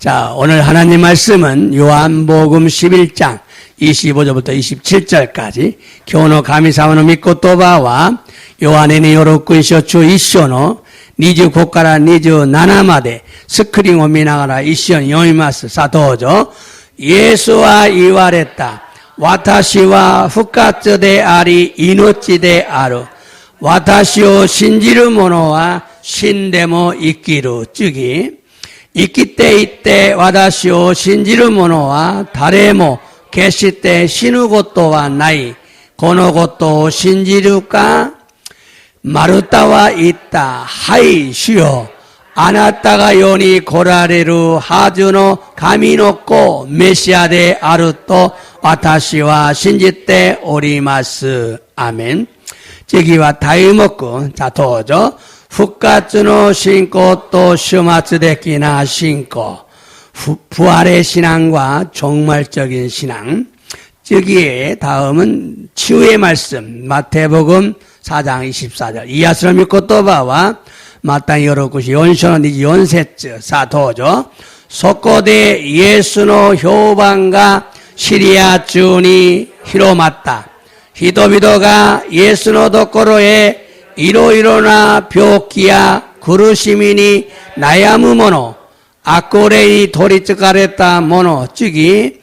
자, 오늘 하나님 말씀은 요한복음 11장 25절부터 27절까지 교노 가미사와노 믿고 또바와 요한에니 요로쿠이쇼 주 이쇼노 니즈 고카라 니즈 나나마데 스크링 오미나가라 이시온 요이마스 사도죠. 예수와 이와랬다. 와타시와 후카츠데 아리 이노치데 아루 와타시오 신지르 모노와 신데모 이끼루 쯔기 이끼때 이때 와다시오 신지르 모노와 다레모 게시때 시누고토와 나이 고노고토 신지르까 마루타와 있다 하이 시오 아나타가 요니 고라레루 하주노 가미노코 메시아데 아루토 와타시와 신지때 오리마스 아멘. 제기와 다이먹고 자 도저 후카츠노 신고 또 슈마츠데키나 신고 부활의 신앙과 종말적인 신앙. 저기에 다음은 치유의 말씀 마태복음 4장 24절 이야스로 믿고 또바와 마땅히 여러구시 연쇼는 니지 연세츠 사도죠. 소코데 예수노 효방가 시리아 주니 히로마타 히도비도가 예수노 도코로에 이로이로나 벽기야 구르시미니 나야무 모노 아꼬레이 도리츠가레타 모노 쯔기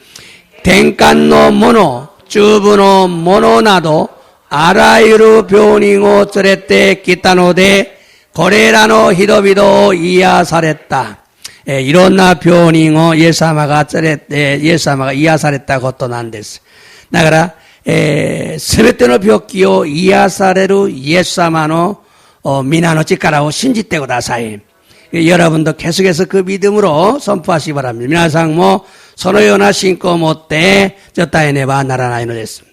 덴칸노 모노 쭈부노 모노나도 아라유루 벼닝오 쩌레떼 기타노데 고레라노 히도비도 이야사랬다. 이로나 벼닝오 예사마가 쩌레떼 예사마가 이야사랬다 것도 난데스. 나가라 스베테노 벽기요 이야사레루 예사마노 미나노 찌까라고 신지떼고 다사이. 여러분도 계속해서 그 믿음으로 선포하시기 바랍니다. 미나상 뭐 선호요나 신고 못돼 저따에네바 나라나이노 됐습니다.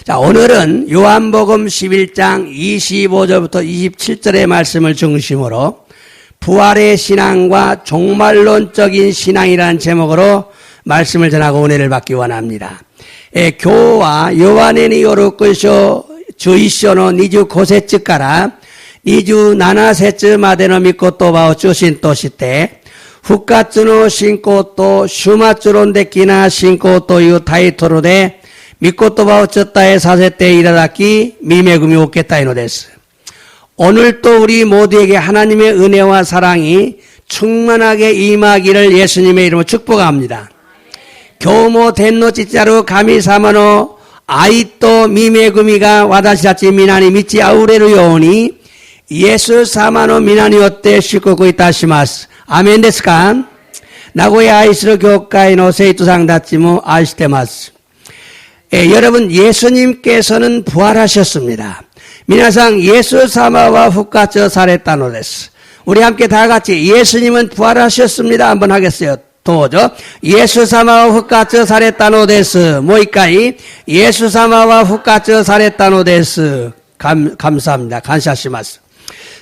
자, 오늘은 요한복음 11장 25절부터 27절의 말씀을 중심으로 부활의 신앙과 종말론적인 신앙이라는 제목으로 말씀을 전하고 은혜를 받기 원합니다. 교와 요한에니 요르쿠쇼 주이쇼노 니주 고세츠까라 니주 나나세츠 마데노 믿고 또바오 주신 또시테 후카츠노 신고 또 슈마츠론데키나 신고 또유 타이토로데 믿고 또바오 쩌따에 사세때 이라다키 미메구미 오겠다이노 데스. 오늘 또 우리 모두에게 하나님의 은혜와 사랑이 충만하게 임하기를 예수님의 이름으로 축복합니다. 교모 덴노 찌짜루 가미사마노 아이또 미메구미가 와다시라치 미나니 미치 아우레루 요오니 예수 사마노 미나니 오떼 시코고 이타시마스 아멘 데스까 나고야 아이스로 교카이노 세이투상 다치모 아이스테마스. 여러분 예수님께서는 부활하셨습니다. 미나상 예수 사마와 후카츠 사레타노 데스. 우리 함께 다 같이 예수님은 부활하셨습니다 한번 하겠어요. 도저 예수 사마와 후카츠 사레타노 데스. 모이까이 예수 사마와 후카츠 사레타노 데스. 감사합니다. 감사시마스.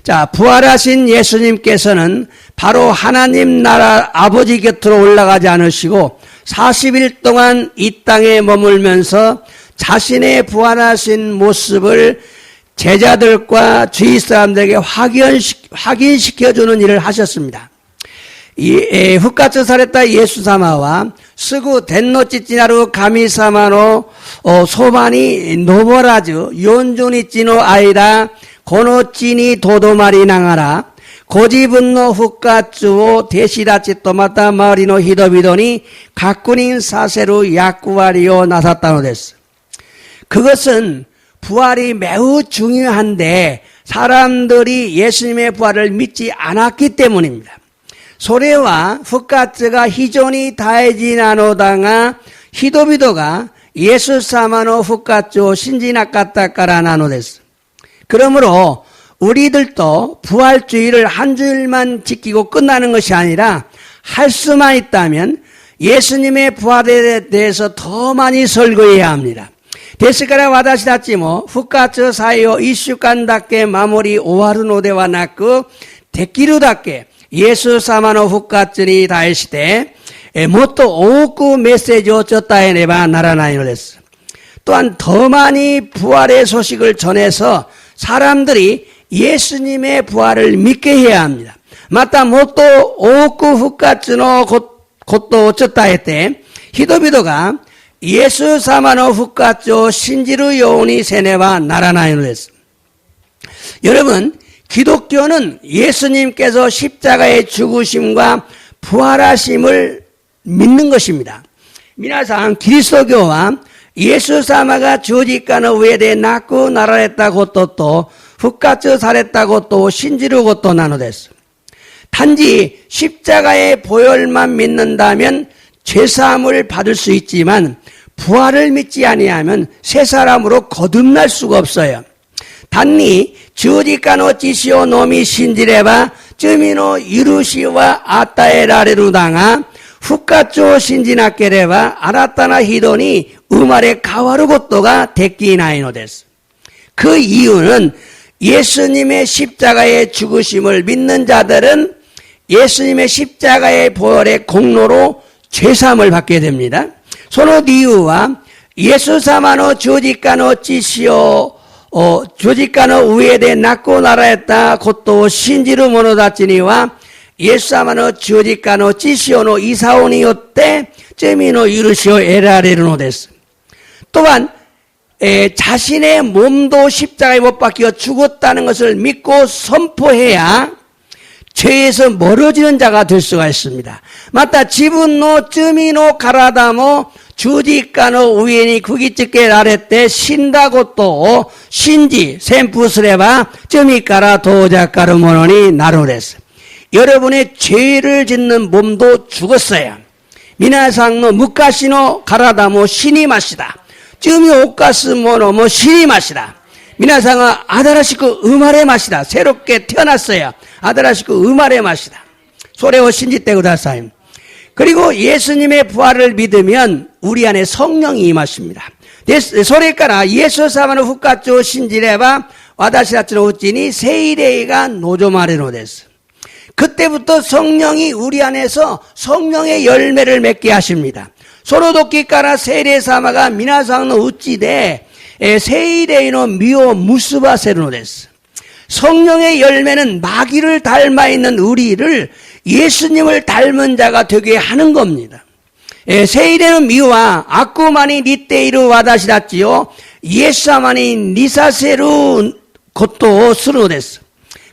자, 부활하신 예수님께서는 바로 하나님 나라 아버지 곁으로 올라가지 않으시고 40일 동안 이 땅에 머물면서 자신의 부활하신 모습을 제자들과 주위 사람들에게 확인시켜주는 일을 하셨습니다. 이 후카츠 사레타 예수 사마와 스구 덴노찌찌나루 가미사마노 소바니 노보라즈 연존이찌노 아이다 고노찌니 도도마리 나가라 고지분노 후카츠오 데시다치 또마타 마리노 히도비도니 가꾸닌 사세루 야쿠와리오 나사타노 데스. 그것은 부활이 매우 중요한데 사람들이 예수님의 부활을 믿지 않았기 때문입니다. 소레와 후카츠가 히존이 다에지나노다가 히도비도가 예수 사마노 후카츠오 신지나카타카라 나노데스. 그러므로 우리들도 부활주의를 한 주일만 지키고 끝나는 것이 아니라 할 수만 있다면 예수님의 부활에 대해서 더 많이 설교해야 합니다. 데스카라 와다시다치모 후카츠 사이오 이슈간답게 마무리 오하루노데와 나크 데키루답게 예수 사마노 후카츠니 다이시테 모토 오쿠 메시지を쫓다에 네바 나라나이노 데스. 또한 더 많이 부활의 소식을 전해서 사람들이 예수님의 부활을 믿게 해야 합니다. またもっと多く復活のことを伝えて、人々がイエス様の復活を信じるようにせねばならないのです。 여러분, 기독교는 예수님께서 십자가의 죽으심과 부활하심을 믿는 것입니다. 皆さん、キリスト教はイエス様が十字架の上で亡くなられたことと復活されたことを信じることなのです。 단지 십자가의 보혈만 믿는다면 죄사함을 받을 수 있지만 부활을 믿지 아니하면 새 사람으로 거듭날 수가 없어요. 단니十字架の血潮のみ信じれば罪の許しは与えられるだが復活を信じなければ新たな人に生まれ変わることができないのです。 그 이유는 예수님의 십자가의 죽으심을 믿는 자들은 예수님의 십자가의 보혈의 공로로 죄사함을 받게 됩니다. その理由はイエス様の十字架の血潮十字架の上で亡くなられたことを信じる者たちにはイエス様の十字架の血潮のイサオによって罪の許しを得られるのです。 또한 자신의 몸도 십자가에 못 박혀 죽었다는 것을 믿고 선포해야 죄에서 멀어지는 자가 될 수가 있습니다. また自分の罪の体も十字架の上に釘付けられて死んだことを信じ宣布すれば罪から遠ざかるものになるのです。 여러분의 죄를 짓는 몸도 죽었어요. 皆さんの昔の体も死にました。 罪を犯す者も死にました。 皆さんが新しく生まれました。 새롭게 태어났어요. 新しく生まれました。 それを信じてください。 그리고 예수님의 부활을 믿으면 우리 안에 성령이 임하십니다. それからイエス様の復活を信じれば私たちのうちに聖霊が望まれるのです。 그때부터 성령이 우리 안에서 성령의 열매를 맺게 하십니다. その時から聖霊様が皆さんのうちで聖霊の実を結ばせるのです。 성령의 열매는 마귀를 닮아 있는 우리를 예수님을 닮은 자가 되게 하는 겁니다. 세일의 미와 아쿠마니 니테이루 와다시다치요 예수만이 니사세루 것도 스루데스.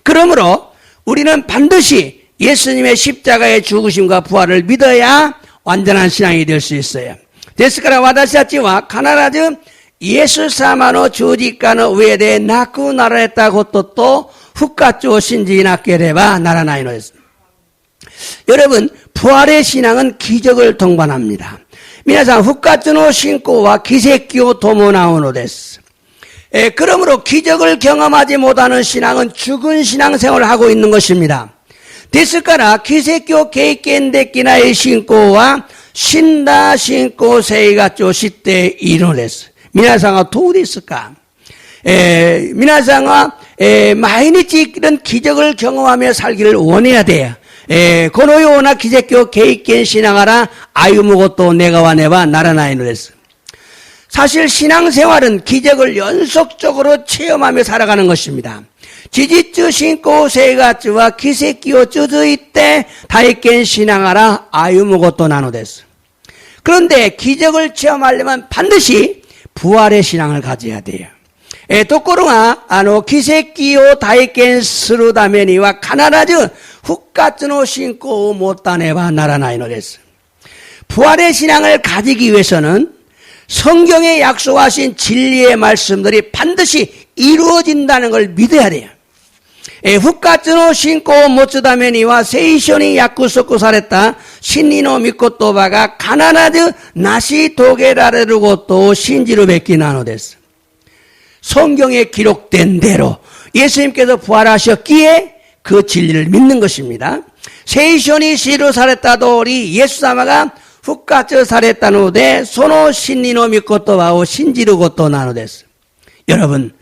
그러므로 우리는 반드시 예수님의 십자가의 죽으심과 부활을 믿어야 완전한 신앙이 될 수 있어요. ですから私たちは必ずイエス様の十字架の上で亡くなられたことと復活を信じなければならないのです。 여러분, 부활의 신앙은 기적을 동반합니다. 皆さん、復活の信仰は奇跡を伴うのです。 그러므로 기적을 경험하지 못하는 신앙은 죽은 신앙생활을 하고 있는 것입니다. ですから奇跡を経験できない信仰は死んだ信仰生活をしているのです。 皆さんはどうですか？皆さんは毎日이런 기적을 경험하며 살기를 원해야 돼요. このような奇跡を経験しながら歩むことを願わねばならないのです。 사실 신앙생활은 기적을 연속적으로 체험하며 살아가는 것입니다. 지지주 신고 생활과 기적이続いて体験しながら歩むことなのです。 그런데 기적을 체험하려면 반드시 부활의 신앙을 가져야 돼요. ところが奇跡を体験するためには必ず復活の信仰を持たねばならないのです。 부활의 신앙을 가지기 위해서는 성경에 약속하신 진리의 말씀들이 반드시 이루어진다는 걸 믿어야 돼요. 復活の信仰を持つためには聖書に約束された真理の御言葉が必ず成し遂げられることを信じるべきなのです。 성경에 기록된 대로 예수님께서 부활하셨기에 그 진리를 믿는 것입니다.聖書に記された通り 예수様が 復活されたのでその真理の御言葉を信じることなのです。 여러분,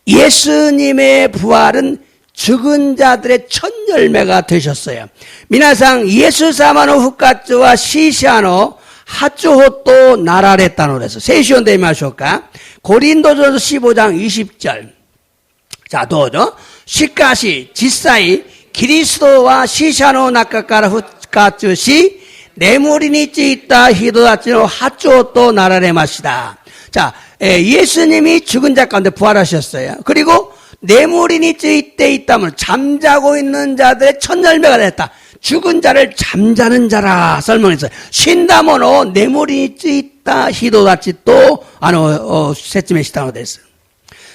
예수님의 부활은 죽은 자들의 첫 열매가 되셨어요. 皆さん、イエス様の復活は死者の初歩となられたのです。聖書を読んでみましょうか。 고린도전서 15장 20절. 자, 도죠. しかし実際キリストは死者の中から復活し、眠りについた人たちの波長となられました. 자, 예수님이 죽은 자 가운데 부활하셨어요. 그리고 내무리니 찌 있다면 잠자고 있는 자들의 첫 열매가 됐다. 죽은 자를 잠자는 자라 설명했어요. 신다모노 내무리니 찌 있다 히도다치 또説明したのです.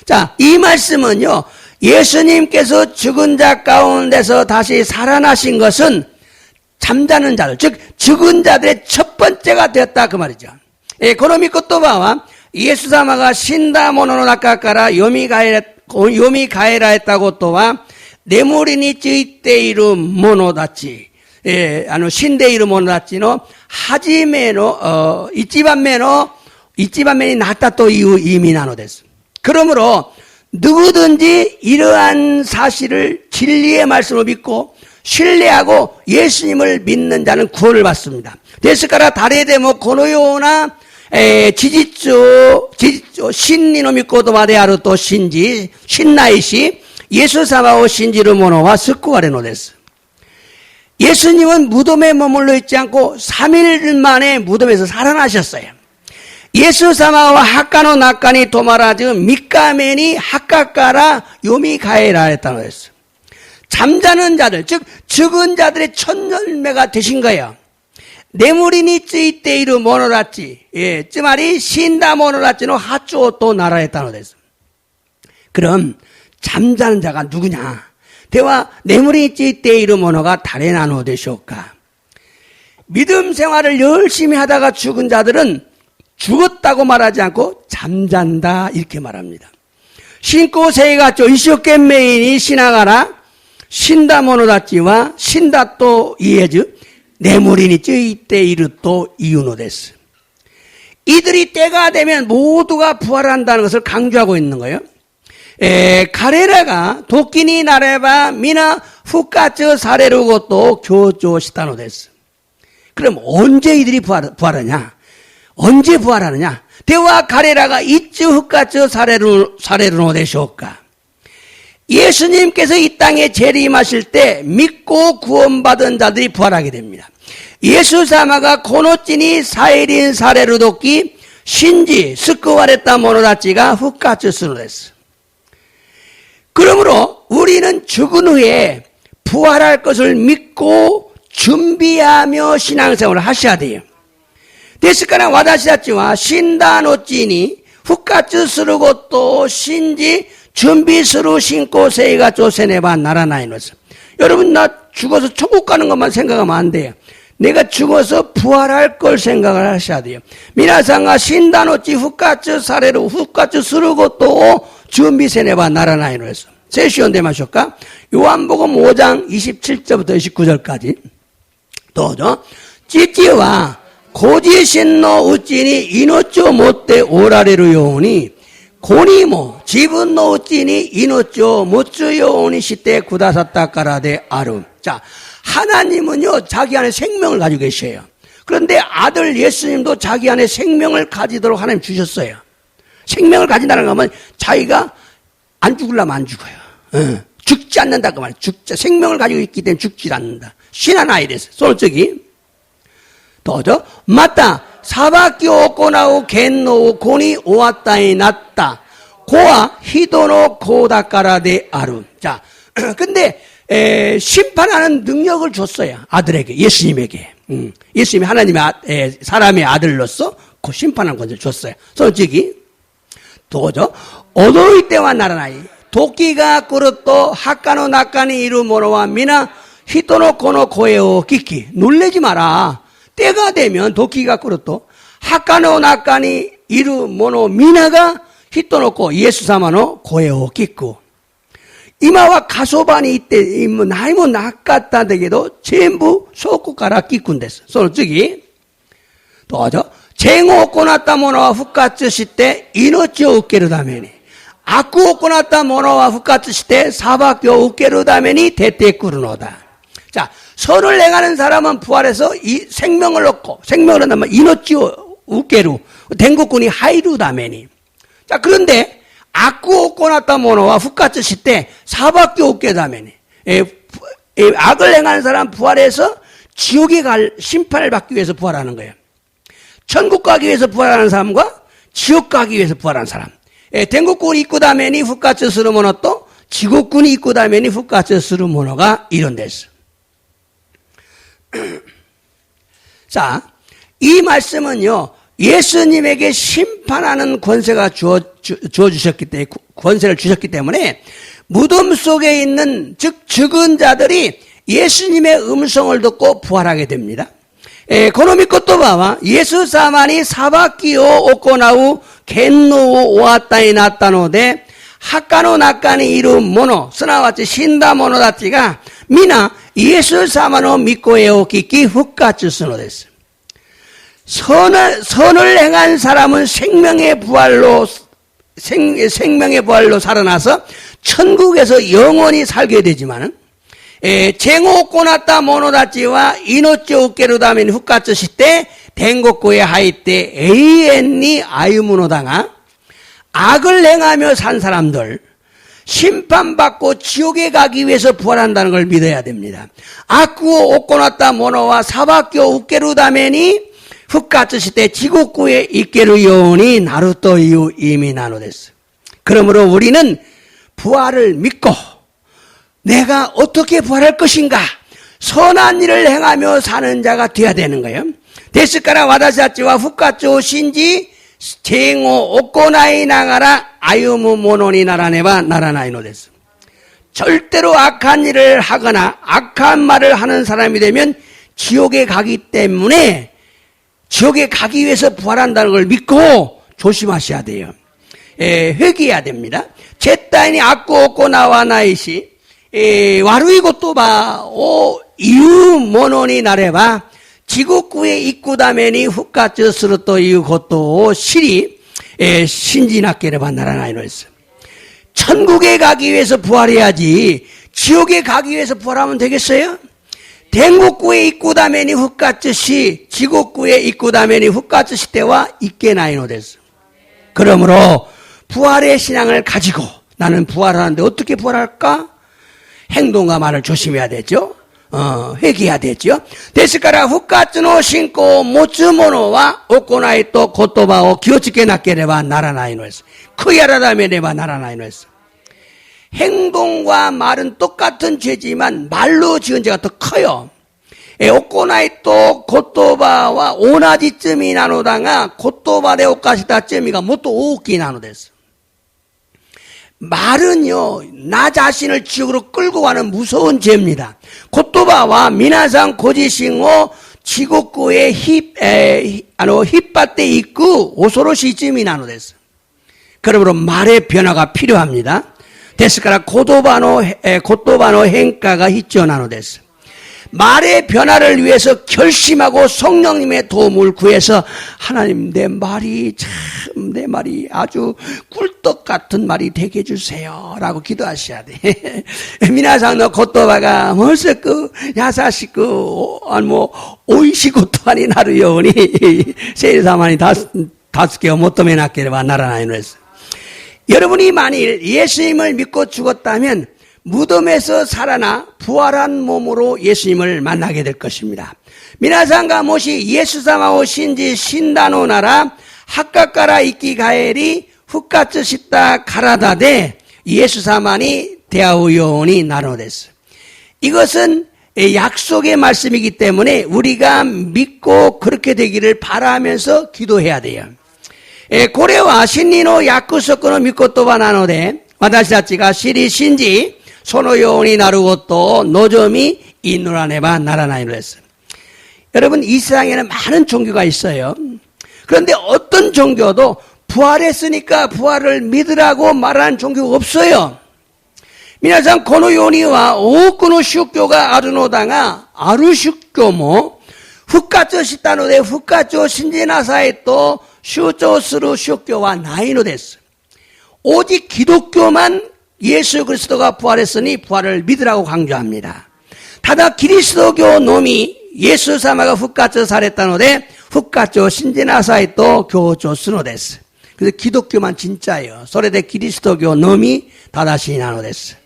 자, 이 말씀은요, 예수님께서 죽은 자 가운데서 다시 살아나신 것은 잠자는 자들, 즉 죽은 자들의 첫 번째가 되었다 그 말이죠. この御言葉はイエス様が死んだ者の中から蘇られたことは、眠りについている者たち、死んでいる者たちの初めの、一番目になったという意味なのです. 그러므로 누구든지 이러한 사실을 진리의 말씀을 믿고 신뢰하고 예수님을 믿는 자는 구원을 받습니다. ですから誰でもこのような事実を真理の御言葉であると信頼し、イエス様を信じる者は救われるのです. 예수님은 무덤에 머물러 있지 않고 3일 만에 무덤에서 살아나셨어요. 예수様は墓の中に泊まらず3日目に墓から蘇られたのです. 잠자는 자들, 즉 죽은 자들의 첫 열매가 되신 거예요. 내무리니ついている者たち、つまり死んだ者たちの波長となられたのです. 그럼 잠자는 자가 누구냐? では 내무리니ついている者が誰なのでしょうか? 믿음 생활을 열심히 하다가 죽은 자들은 죽었다고 말하지 않고 잠잔다 이렇게 말합니다. 신고 생활一生懸命にしながら死んだ者たちは死んだと言えず眠りについているというのです. 이들이 때가 되면 모두가 부활한다는 것을 강조하고 있는 거예요. 彼らが時になれば皆復活されることを強調したのです. 그럼 언제 이들이 부활하냐? 언제 부활하느냐? では彼らがいつ復活されるのでしょうか? 예수님께서 이 땅에 재림하실 때 믿고 구원받은 자들이 부활하게 됩니다. 예수様がこの地に再臨される時、信じ救われた者たちが復活するのです. 그러므로 우리는 죽은 후에 부활할 것을 믿고 준비하며 신앙생활을 하셔야 돼요. ですから私たちは死んだ後に復活することを信じ 준비스루 신고 생활을せねばならないのです. 여러분 나 죽어서 천국 가는 것만 생각하면 안 돼요. 내가 죽어서 부활할 걸 생각을 하셔야 돼요. 皆さんが死んだ後復活することを準備せねばならないのです. 聖書読んでみましょうか. 요한복음 5장 27절부터 29절까지. どうぞ. 父はご自身のうちに命を持っておられるように子にも自分のうちに命を持つようにしてくださったからである. 자, 하나님은요 자기 안에 생명을 가지고 계셔요. 그런데 아들 예수님도 자기 안에 생명을 가지도록 하나님 주셨어요. 생명을 가진다는 건 자기가 안 죽으려면 안 죽어요. 죽지 않는다 그 말이에요. 생명을 가지고 있기 때문에 죽지 않는다. 신한 아이です. 솔직히. どうぞ. 맞다. 裁きを行う権能を子にお与えになった。子は人の子だからである. 자, 근데 심판하는 능력을 줬어요. 아들에게, 예수님에게. 예수님이 하나님의 사람의 아들로서 그 심판하는 것을 줬어요. 솔직히. どうぞ. 驚いてはならない. 時が来ると墓の中にいる者は皆人の子の声を聞き 놀라지 마라. 때가 되면 도끼가 그렇도 학가노 나까니 이루 모노 미나가 히토노코 예수様の 고에오 깃고 이마와 가소반이 이때 나이모 낚았다되게도 전부 소쿠가라 깃군데스. 솔직히 도저 쟁오 꼬났다 모노와復活して 命を受けるために悪を行った者は復活して裁きを受けるために出てくるのだ. 자, 선을 행하는 사람은 부활해서 이 생명을 얻고, 생명을 얻으면 이노치오 우케루, den국군이 하이루 다메니. 자, 그런데, 악구 오코나타 모노와 후카츠시 때 사박교 우케 다메니. 악을 행하는 사람 부활해서 지옥에 갈 심판을 받기 위해서 부활하는 거예요. 천국 가기 위해서 부활하는 사람과 지옥 가기 위해서 부활하는 사람.天国군이 입고 다면이復活する者と 지옥군이 입고 다면이復活する者가 이런 데서. 자, 이 말씀은요, 예수님에게 심판하는 권세가 주어주셨기 때문에, 권세를 주셨기 때문에, 무덤 속에 있는, 즉, 죽은 자들이 예수님의 음성을 듣고 부활하게 됩니다. この御言葉は、イエス様に裁きを行う権能をお与えになったので、墓の中にいる者、すなわち死んだ者たちが、皆、イエス様の御声を聞き復活するのです。 선을 행한 사람은 생명의 부활로 살아나서 천국에서 영원히 살게 되지만은, 善を行った者たちは命を受けるために復活して天国へ入って永遠に歩むのだが、 악을 행하며 산 사람들, 심판받고 지옥에 가기 위해서 부활한다는 걸 믿어야 됩니다. 악을行った者は裁きを受けるために復活して地獄へ行けるようになるという意味なのです. 그러므로 우리는 부활을 믿고 내가 어떻게 부활할 것인가? 선한 일을 행하며 사는 자가 되어야 되는 거예요. ですから私たちは復活を信じ善を行いながら歩むものにならねばならないのです. 절대로 악한 일을 하거나 악한 말을 하는 사람이 되면 지옥에 가기 때문에 지옥에 가기 위해서 부활한다는 걸 믿고 조심하셔야 돼요. 회개해야 됩니다. 絶対に悪を行わないし、悪い言葉を言うものになれば地獄へ行くために復活するということを知り、信じなければならないのです. 천국에 가기 위해서 부활해야지 지옥에 가기 위해서 부활하면 되겠어요? 天国へ行くために復活し、地獄へ行くために復活してはいけないのです. 그러므로 부활의 신앙을 가지고 나는 부활하는데 어떻게 부활할까? 행동과 말을 조심해야 되죠. 회개해야 되죠. ですから復活の信仰を持つ者は行いと言葉を気をつけなければならないのです. 悔い改めねばならないのです. 행동과 말은 똑같은 죄지만 말로 지은 죄가 더 커요. 行いと言葉は同じ罪なのだが言葉で犯した罪がもっと大きいなのです. 말은요, 나 자신을 지옥으로 끌고 가는 무서운 죄입니다. 言葉は皆さんご自身を地獄へ引っ張っていく恐ろしい罪なのです. 그러므로 말의 변화가 필요합니다. ですから言葉の変化が必要なのです. 말의 변화를 위해서 결심하고 성령님의 도움을 구해서 하나님 내 말이 아주 꿀떡 같은 말이 되게 해주세요 라고 기도하셔야 돼. 皆さんの言葉がものすごく優しく美味しい言葉になるように聖霊様に助けを求めなければならないのです. 여러분이 만일 예수님을 믿고 죽었다면 무덤에서 살아나 부활한 몸으로 예수님을 만나게 될 것입니다. 皆さんがもしイエス様を信じ死んだのなら墓から生き返り復活した体でイエス様に出会うようになるのです. 이것은 약속의 말씀이기 때문에 우리가 믿고 그렇게 되기를 바라면서 기도해야 돼요. これは真理の約束の御言葉なので私たちが知り信じそのようになることを望み祈らねばならないのです. 여러분 이 세상에는 많은 종교가 있어요. 그런데 어떤 종교도 부활했으니까 부활을 믿으라고 말하는 종교가 없어요. 皆さんこの世には多くの宗教があるのだがある宗教も復活したので復活を信じなさいと主張する宗教はないのです. 오직 기독교만 예수 그리스도가 부활했으니 부활을 믿으라고 강조합니다. ただ 기리스도교 놈이 예수様が復活されたので復活を信じなさいと強調するのです. 그래서 기독교만 진짜예요. それで 기리스도교 놈이 正しいなのです.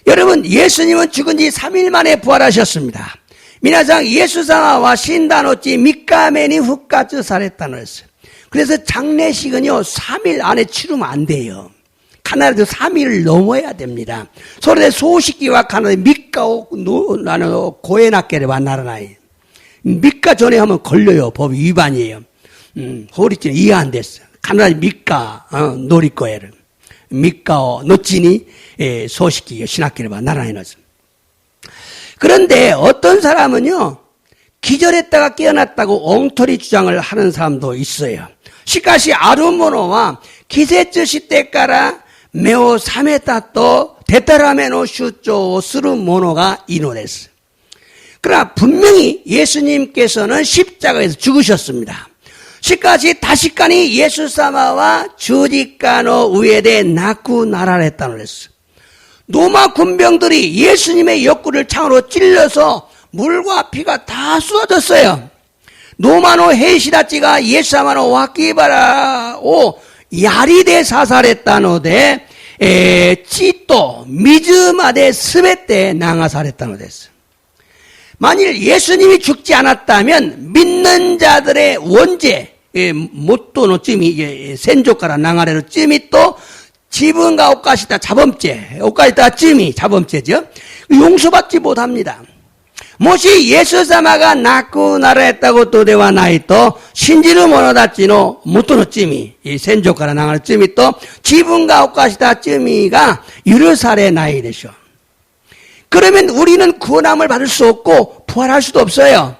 여러분, 예수님은 죽은 지 3일 만에 부활하셨습니다. 미나상 예수사마와 신다노치 미카메니 후카츠 사랬다는 했어요. 그래서 장례식은요 3일 안에 치르면 안 돼요. 가나다도 3일을 넘어야 됩니다. 소리대 소식기와 가나다 미카오 나는 고에나케를 만나라나이. 미카 전에 하면 걸려요. 법 위반이에요. 호리치는 이해 안 됐어. 가나다 미카 노리코에를 미카오 노치니 소식기 신학기를 만나라나이 넣었어. 그런데 어떤 사람은요 기절했다가 깨어났다고 엉터리 주장을 하는 사람도 있어요. 시카시 아루모노와 기세츠시 때까라 메오 사메타또 데타라메노 슈쪼 스루 모노가 이노데스. 그러나 분명히 예수님께서는 십자가에서 죽으셨습니다. 시카시 다시까니 예수사마와 주지카노 우에데 나쿠 나라랬다는 했어. 로마 군병들이 예수님의 옆구리를 창으로 찔러서 물과 피가 다 쏟아졌어요. 노마노 헤시다치가 예수사마노 와키바라오 야리데 사살했다노데 찌또 미즈마데 스베테 낭아살했다노데스. 만일 예수님이 죽지 않았다면 믿는 자들의 원죄 못도노 찜이 센조카라 낭아레로 찜이 또 지분과 옷가시다 자범죄 옷가시다 찜이 자범죄죠. 용서받지 못합니다. 모시 예수사마가 나쿠 나라했다고 또대와 나이또 신지르 모노다치노 못도노 찜이 이 센조카라 낭아레 찜이 또 지분과 옷가시다 찜이가 유르사레 나이 되셔. 그러면 우리는 구원함을 받을 수 없고 부활할 수도 없어요.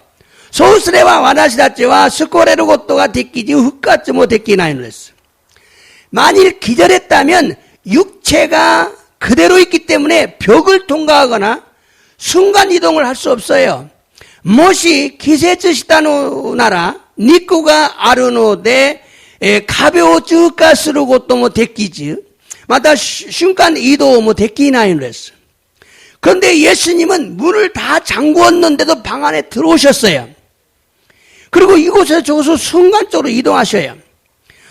소스레와 와나시다치와 스코레르 고토가 데끼지 흑가츠 못 데끼나이노 됐어. 만일 기절했다면 육체가 그대로 있기 때문에 벽을 통과하거나 순간이동을 할 수 없어요. 모시 기세츠시다노 나라 니쿠가 아르노데 가벼워 쯔가스루 고토 못 데끼지 마다 순간 이동 못 데끼나이노 됐어. 그런데 예수님은 문을 다 잠그었는데도 방 안에 들어오셨어요. 그리고 이곳에서 저곳으로 순간적으로 이동하셔요.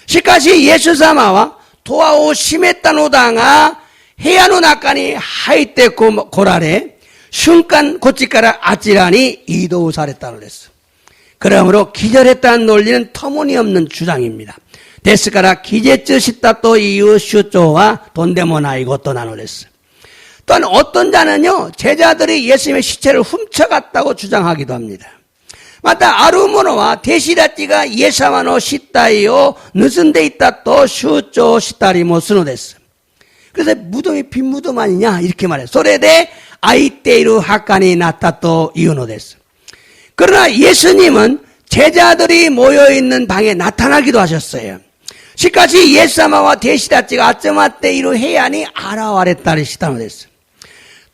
시카시 예수사마와 도아오 시메타노다가 헤야노 나카니 하이테 고라레 순간 고치카라 아찌라니 이도우 사랬다고 그랬어. 그러므로 기절했다는 논리는 터무니없는 주장입니다. 데스카라 기제츠 시타또 이유 슈조와 돈데모나 이것도 나누랬어. 또한 어떤 자는요 제자들이 예수님의 시체를 훔쳐갔다고 주장하기도 합니다. 마다 아루모노와 데시다찌가 예사마노 시타이오 늦은 데 있다 또 슈조 시타리모 스노데스. 그래서 무덤이 빈 무덤 아니냐 이렇게 말해요. 소레데 아이테이루 하카니 나타 또 이유노데스. 그러나 예수님은 제자들이 모여있는 방에 나타나기도 하셨어요. 시까지 예사마와 데시다찌가 아쩌마테이루 해야니 아라와레타리 시타노데스.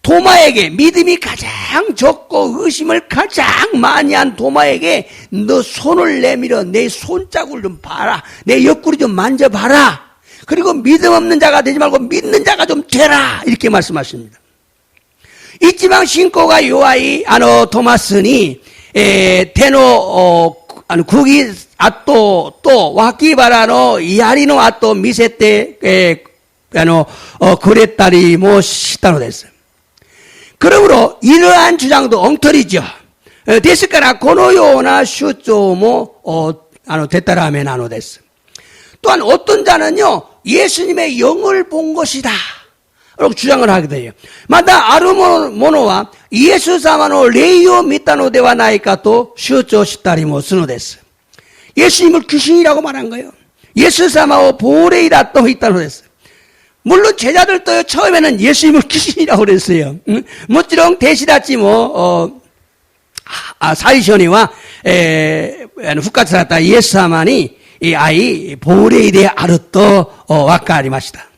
도마에게 믿음이 가장 적고 의심을 가장 많이 한 도마에게 너 손을 내밀어 내 손자국을 좀 봐라. 내 옆구리 좀 만져봐라. 그리고 믿음 없는 자가 되지 말고 믿는 자가 좀 되라. 이렇게 말씀하십니다. 이지만 신고가 요아이 토마스니 테노 국이 아또 또 와키바라노 야리노 아또 미세테 그랬다리 뭐 시타노 됐어요. 그러므로 이러한 주장도 엉터리죠. 데스카라 고노요나 슈조모 데타라메 나노 됐어. 또한 어떤 자는요 예수님의 영을 본 것이다 라고 주장을 하기도 해요. 마다 아루모노와 예수사마노 레이오 미타노데와 나이카토 슈조 시타리모 스노 됐어. 예수님을 귀신이라고 말한 거예요. 예수사마오 보레이라 또 있다고 했어요. 물론 제자들도 처음에는 예수님을 귀신이라고 그랬어요. 모찌롱 대시다치 사이쇼니와 후카츠라타 예수사마니 이 아이 보레이데 아르토 와카리마시다.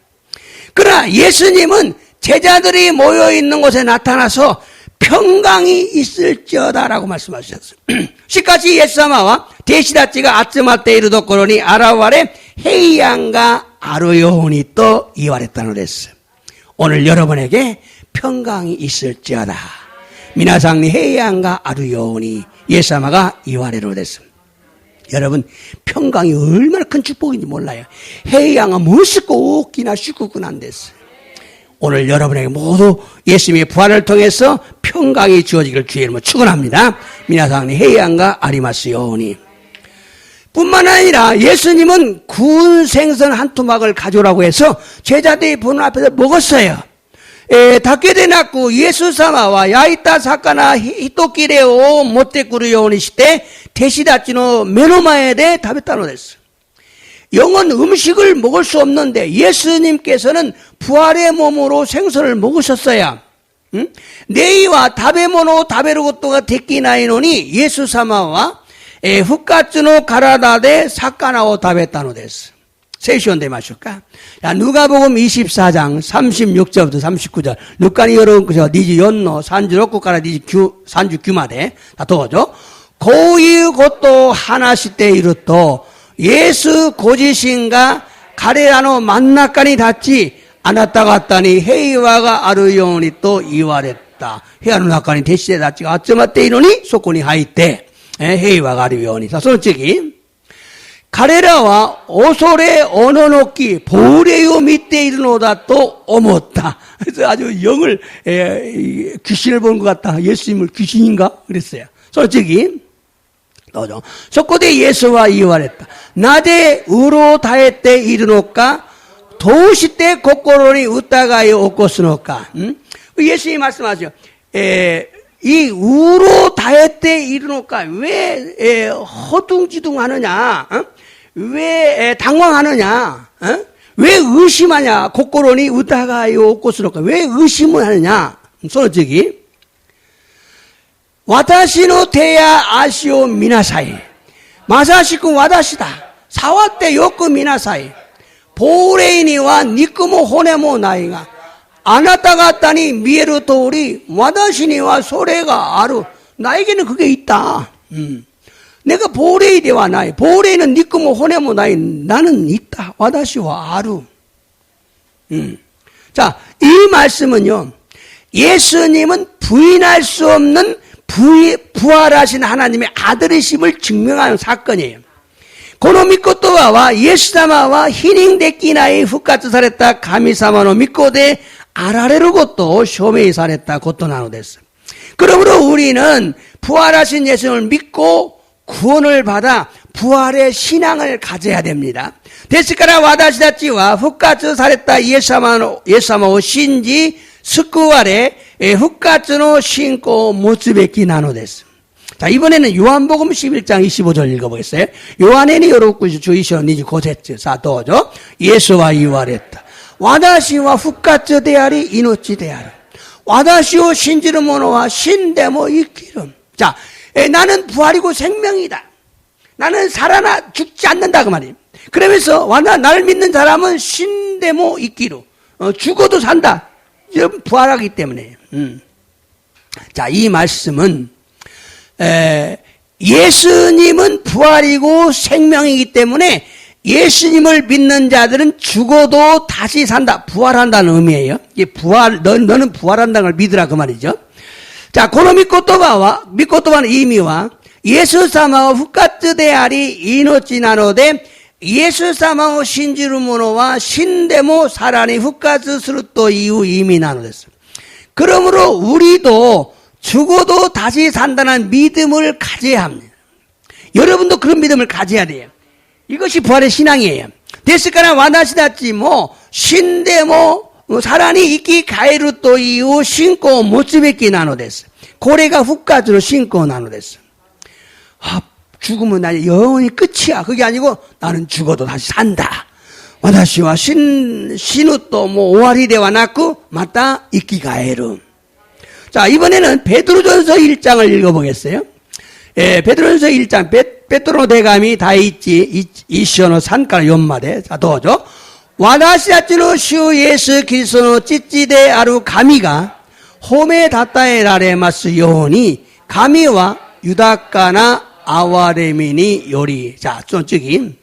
그러나 예수님은 제자들이 모여있는 곳에 나타나서 평강이 있을지어다라고 말씀하셨어요. 시까지 예수사마와 대시다치가 아츠마테이르 도코로니 아라와레 헤이양가 아루요훈이 또 이와랬다는 그랬어요. 오늘 여러분에게 평강이 있을지어다. 미나상니 헤이양가 아루요훈이 예수사마가 이와레로 그랬습니다. 여러분 평강이 얼마나 큰 축복인지 몰라요. 헤이양은 멋있고 웃기나 슈쿠쿠난 됐어요. 오늘 여러분에게 모두 예수님의 부활을 통해서 평강이 주어지기를 주의 이름으로 축원합니다. 미나상니 헤이안가 아리마스요니. 뿐만 아니라 예수님은 구운 생선 한 토막을 가져오라고 해서 제자들이 보는 앞에서 먹었어요. 닭게대 낳고 예수 사마와 야이타 사카나 히토키레오 모테쿠르요니 시대 데시다치노 메노마에 대해 다베타노 됐어. 영은 음식을 먹을 수 없는데 예수님께서는 부활의 몸으로 생선을 먹으셨어야. 네이와 다베모노 다베르고토가 데키나이노니 예수 사마와 후카츠노 가라다데 사카나오 다베타노 됐어. 세시온데 마실까? 야, 누가복음 24장 36절부터 39절. 누가니 여러분 그저 니지 연노 산주로쿠 가라 니지 산주 규마데 다 도와줘. 고이 것도 하나시때 이르또 예수 고지신가 가레라노 만나까니 닿지 않았다 갔다니 헤이와가 아르요니 또 이와랬다. 헤아노 나까니 대시에 닿지가 아쩌마때 이노니 소코니 하이때 헤이와가 아르요니. 자, 솔직히 가레라와 오소레 언어놓기 보레요 밑에 이르노다 또 어못다. 그래서 아주 영을 귀신을 보는 것 같다. 예수님을 귀신인가 그랬어요. 솔직히 너죠. 속고대 예수와 이와랬다. 나대 우로 다했때 이르노까 도시 때 고꼬로니 웃다가요 옷고스노까. 예수님이 말씀하죠. 이 우로 다했때 이르노까 왜 허둥지둥 하느냐? 왜 당황하느냐? 왜 의심하냐? 고꼬로니 웃다가요 옷고스노까. 왜 의심을 하느냐? 솔직히 와다시노 테야 아시오 미나사이 마사시쿠 와다시다 사와때 요쿠 미나사이 보레이니와 니쿠모 호네모 나이가 아나타가타니 미에루 토우리 와다시니와 소레가 아루. 나에게는 그게 있다. 내가 보레이데와 나이 보레이는 니쿠모 호네모 나이 나는 있다. 와다시와 아루. 자, 이 말씀은요 예수님은 부인할 수 없는 부활하신 하나님의 아들이심을 증명하는 사건이에요. 고노 미코토와와 예수사마와 히닝데키나이 후카츠 사랬다 가미사마노 미코데 아라레루 것도 쇼메이 사랬다 것도 나노됐어. 그러므로 우리는 부활하신 예수님을 믿고 구원을 받아 부활의 신앙을 가져야 됩니다. 데스카라 와다시다치와 후카츠 사랬다 예사마오 신지 스쿠와레 후카츠노 신고 모츠베키 나노데스. 자, 이번에는 요한복음 11장 25절 읽어보겠어요. 요한에니 요로쿠시 주이쇼 니지 고세츠 사도죠. 예수와 이와랬다. 와다시와 후카츠 대아리 이노치 대아리. 와다시오 신지르 모노와 신데모 이키름. 자, 나는 부활이고 생명이다. 나는 살아나 죽지 않는다 그 말이에요. 그러면서 나를 믿는 사람은 신데모 이키루. 죽어도 산다. 부활하기 때문에. 자, 이 말씀은 예수님은 부활이고 생명이기 때문에 예수님을 믿는 자들은 죽어도 다시 산다. 부활한다는 의미예요. 이게 너는 부활한다는 걸 믿으라 그 말이죠. 자, 고노 미코토바는 의미와 예수 사마오 후카츠 데아리 이노치 나노데 예수 사마오 신지루 모노와 신데모 사라니 후카츠 스루토 이후 이미 나노됐어. 그러므로 우리도 죽어도 다시 산다는 믿음을 가져야 합니다. 여러분도 그런 믿음을 가져야 돼요. 이것이 부활의 신앙이에요. 데스카나 와다시다치 신데모 사라니 이키 가이루 또 이후 신고 모츠베키 나노됐어. 고래가 후카츠로 신고 나노됐어. 죽으면 나 영원히 끝이야. 그게 아니고 나는 죽어도 다시 산다. 와다시와 신우또 오와리데와 낳고 맞다 이키가에루. 자, 이번에는 베드로전서 1장을 읽어보겠어요. 베드로전서 1장 베드로 대감이 다이치 이시오노 산카라 연마데. 자, 도죠. 와다시다치노 슈 예수 그리스도노 찌찌데 아루 가미가 홈에 다타에 라레마스 요니 가미와 유다카나 아와레미니 요리. 자, 쫀ጭ기.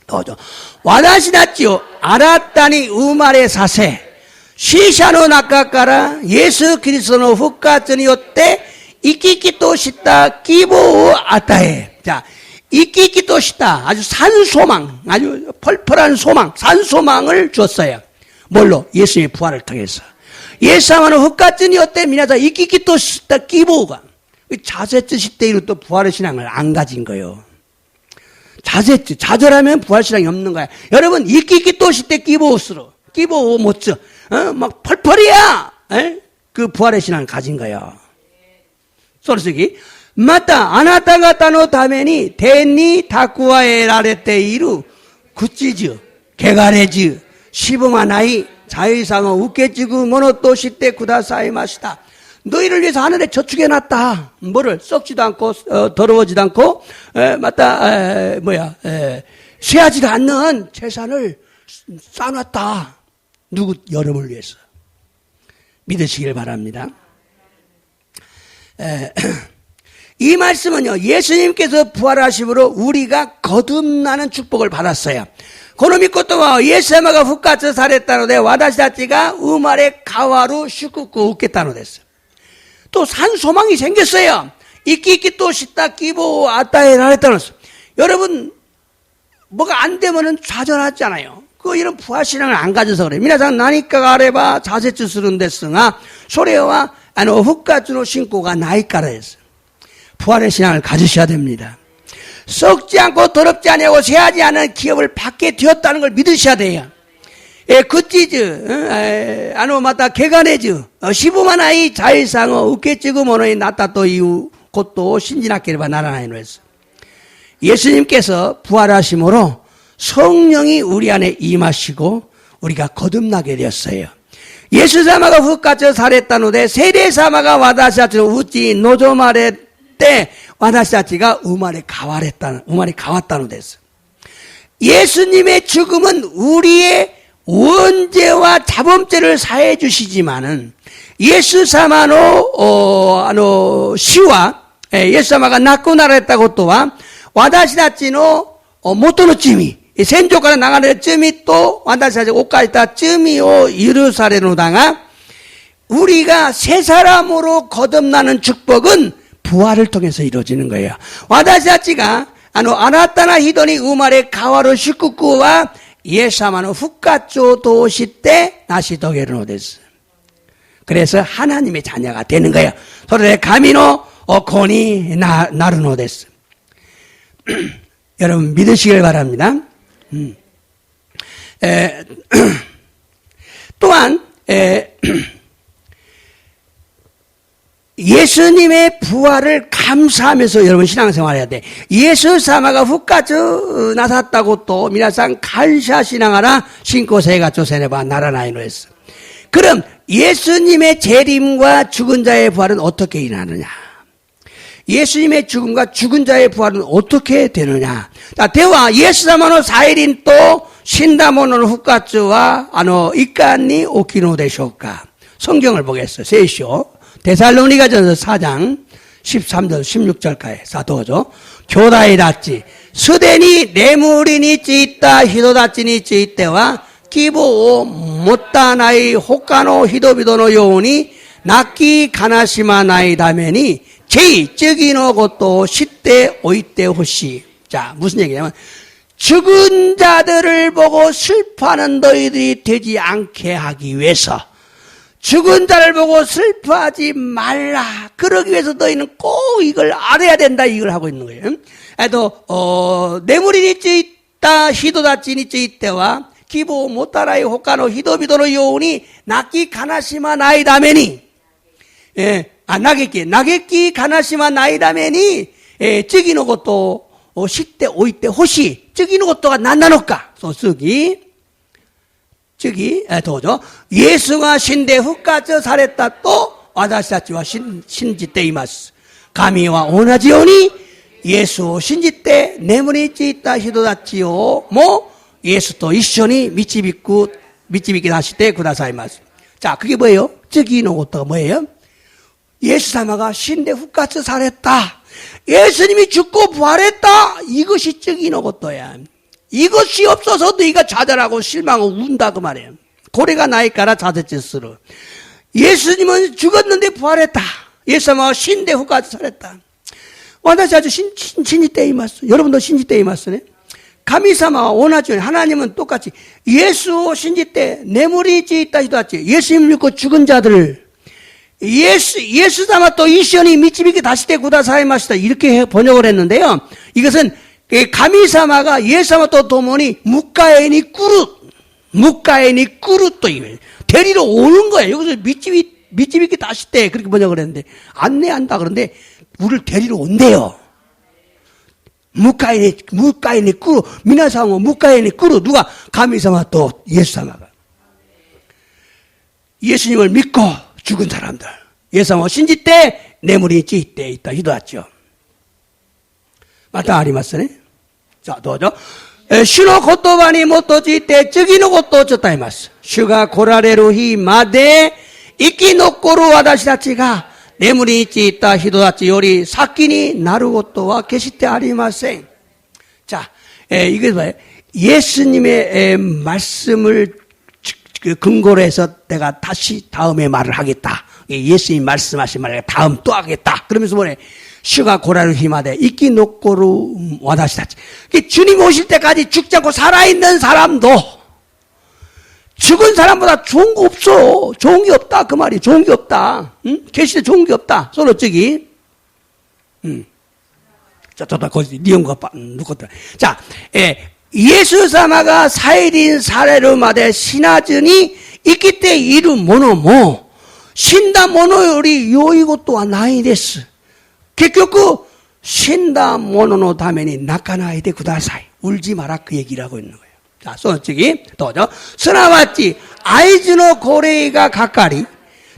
더죠. 와다시다치오 아라타니 우마레 사세. 시샤노 나카카라 예수 그리스도노 후카츠니 요때 이키키토 시타 기보 아타에. 자, 이키키토 시타 아주 산소망, 아주 펄펄한 소망, 산소망을 줬어요. 뭘로? 예수님의 부활을 통해서. 예수様の復活によって皆さん生き生きとした希望が 자셋 시대 이후 또 부활의 신앙을 안 가진 거예요. 자셋, 좌절하면 부활 신앙이 없는 거야. 여러분, 이끼끼 또 시대 끼보스로, 끼보 못죠. 막 펄펄이야. 그 부활의 신앙을 가진 거야. 소리쓰기. 마타, 아나타가타노 타메니, 데니 타쿠아에 라레테 이루, 구찌즈, 개가레즈, 시봉하나이, 자의상어 우케지구 모노또 시대 구다사이 마시다. 너희를 위해서 하늘에 저축해놨다. 뭐를 썩지도 않고 더러워지도 않고 쇠하지도 않는 재산을 쌓아놨다. 누구? 여러분을 위해서. 믿으시길 바랍니다. 이 말씀은요, 예수님께서 부활하심으로 우리가 거듭나는 축복을 받았어요. この御言葉はイエス様が復活されたので私たちが生まれ変わる祝福を受けたのです。 또 산 소망이 생겼어요. 이끼 또 싶다 기보 아따에라랬다는 것을. 여러분 뭐가 안 되면은 좌절하잖아요. 그 이런 부활신앙을 안 가져서 그래. 미나상 나니까 아래봐 자세치 쓰는 데스가 소래와復活の 신고가 나이까라 했어요. 부활의 신앙을 가지셔야 됩니다. 썩지 않고 더럽지 않고 쇠하지 않은 기업을 받게 되었다는 걸 믿으셔야 돼요. 굿지즈, 마다 개간해즈, 시부마나이 자일상어 우케치구 모노이 나타또 이후 곧또 신진학계를바 나라나이노 했어. 예수님께서 부활하심으로 성령이 우리 안에 임하시고 우리가 거듭나게 되었어요. 예수사마가復活 されたので 세례사마가 와다시아치 우찌 노조마레 때 와다시아치가 우마레 가왔다는 데서. 예수님의 죽음은 우리의 원죄와 자범죄를 사해 주시지만은 예수사마의 시와 예수사마가亡くなられたことは私たちの元の罪、戦場から流れる罪と私たちが犯した罪を許されるのだが 우리가 새 사람으로 거듭나는 축복은 부활을 통해서 이루어지는 거예요. 私たちが新たな人に生まれ変わる祝福は 예수사마의復活を通して成し遂げるのです. 그래서 하나님의 자녀가 되는 거예요. 서로의神の子になるのです. 여러분 믿으시길 바랍니다. 또한 예수님의 부활을 감사하면서 여러분 신앙생활 해야 돼. 예수사마가復活 나섰다고 또皆さん 감사 신앙하라 신고 세가초 세네바 나라나이노 했어. 그럼 예수님의 재림과 죽은 자의 부활은 어떻게 일어나느냐? 예수님의 죽음과 죽은 자의 부활은 어떻게 되느냐? 자, 대화 예수사마의 サイリンと 신다모노의 復活は いかに 起きるのでしょうか? 성경을 보겠어요. 세시오. 데살로니가전서 4장 13절 16절까지 사도죠. 교다이다치 수데니 내무리니 찌있다 히도다치니 찌있대와 기보 못다나이 호카노 히도비도노 요우니 낙기 가나시마 나이 다메니 제이 쯔기노 것도 시대 오이때 호시. 자, 무슨 얘기냐면 죽은 자들을 보고 슬퍼하는 너희들이 되지 않게 하기 위해서 죽은 자를 보고 슬퍼하지 말라. 그러기 위해서 너희는 꼭 이걸 알아야 된다. 이걸 하고 있는 거예요. 내물이 찌있다 히도다치니 찌있대와 기보 못다라이 호카노 히도비도노 요우니 낙기 가나시마 나이 다메니 나게끼 가나시마 나이 다메니 쯔기노 것도 시대 오이때 호시 쯔기노 것도가 난나노까 소쓰기 도죠. 예수가 신대復活 されたと私たちは信じています。神は同じようにイエスを信じて眠りついた人たちをもイエスと一緒に導き出してくださいます. 자, 그게 뭐예요? 쯔기노 것도가 뭐예요? 예수사마가 신대 復活 された. 예수님이 죽고 부활했다. 이것이 쯔기노 것도야. 이것이 없어서 너희가 좌절하고 실망하고 운다 그 말이에요. 고래가 나이까라 자대짓으로. 예수님은 죽었는데 부활했다. 예수님은 신대 復活 された. 私たち信じています. 여러분도 信じていますね. 가미사마 원하죠. 하나님은 똑같이 예수 신지 때 내물이지 있다 히도하지. 예수님 믿고 죽은 자들을 예수様と一緒に導き出してくださいました. 이렇게 번역을 했는데요. 이것은 가미사마가 예수様と 共に 묵가에니 꾸루 또 이거예요. 데리러 오는 거예요. 여기서 미치비키 다시 때 그렇게 번역을 했는데 안내한다 그런데 우리를 데리러 온대요. 묵가에니 꾸루 미나사모 묵가에니 꾸루 누가 가미사마 또 예수사마가 예수님을 믿고 죽은 사람들 예수사마 신지 때 내물이 있대 있다 히도하죠. 맞다 아리마스네. 자, 도저. 主の言葉に基づいて次のことを伝えます。主が来られる日まで生き残る私たちが眠りについた人たちより先になることは決してありません。자, 이게 뭐예요? 예수님의 말씀을 근거로 해서 내가 다시 다음에 말을 하겠다. 예수님 말씀하신 말을 다음 또 하겠다. 그러면서 뭐래? 주가 고라를 힘하되 이끼 놓고루 와다시다치. 주님 오실 때까지 죽지 않고 살아있는 사람도 죽은 사람보다 좋은 거 없어. 좋은 게 없다. 그 말이 좋은 게 없다. 응? 계시대 좋은 게 없다. 서로 어쩌기? 저다 거기 니언가 누구더라. 자, 예수 사마가 사일인 사례로 마대 신하전이 있기 때 이루 모노모 신다 모노요리 요이고 또한 나이 데스. 結局 신다 모노노 다메니 나카나이데 구다사이. 울지 마라 그 얘기를 하고 있는 거예요. 자, 손찌기 또죠. 스나와치 아이즈노 고레이가 가까리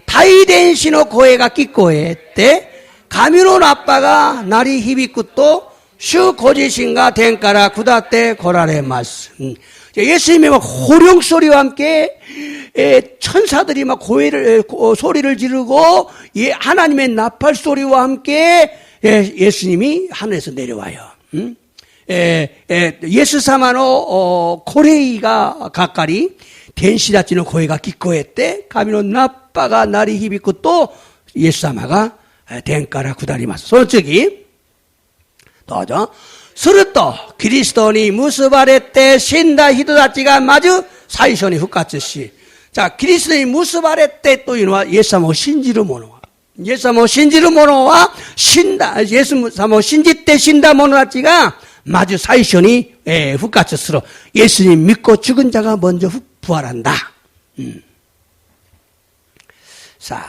타이덴시노 고에가 끼꼬에 때 가미노 아빠가 나리 히비쿠또 슈 고지신가 덴까라 구다때 고라레마스. 예수님이 막 호령 소리와 함께 천사들이 막 소리를 지르고 하나님의 나팔 소리와 함께 예수님이 하늘에서 내려와요. 예수 사마노 고레이가 가까리 덴시다치는 고해가 기꺼했대 가미노 나빠가 나리 히비고 또 예수 사마가 덴까라 구다리마스. 솔직히 또죠. するとキリストに結ばれて死んだ人たちがまず最初に復活し、자キリストに結ばれてというのはイエス様を信じる者は、イエス様を信じる者は死んだ、イエス様を信じて死んだ者たちがまず最初に復活する。예수님 믿고 죽은 자가 먼저 부활한다. 자,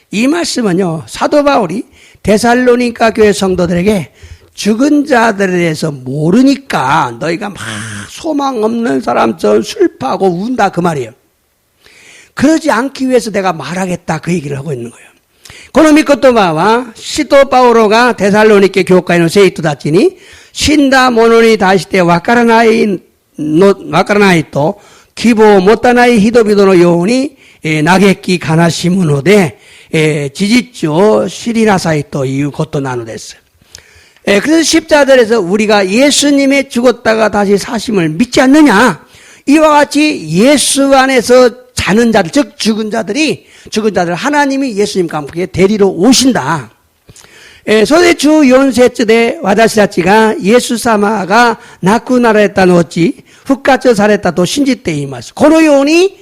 이 말씀은요 사도 바울이 데살로니가 교회 성도들에게 죽은 자들에 대해서 모르니까 너희가 막 소망 없는 사람처럼 슬퍼하고 운다 그 말이에요. 그러지 않기 위해서 내가 말하겠다 그 얘기를 하고 있는 거예요. この御言葉は使徒パウロがテサロニケ教会の生徒たちに死んだ者に対してわからないと希望を持たない人々のように嘆き悲しむので事実を知りなさいということなのです。 그래서 십자들에서 우리가 예수님의 죽었다가 다시 사심을 믿지 않느냐? 이와 같이 예수 안에서 자는 자들, 즉 죽은 자들 하나님이 예수님과 함께 데리러 오신다. それで14節で私たちがイエス様が亡くなられた後復活されたと信じています。このように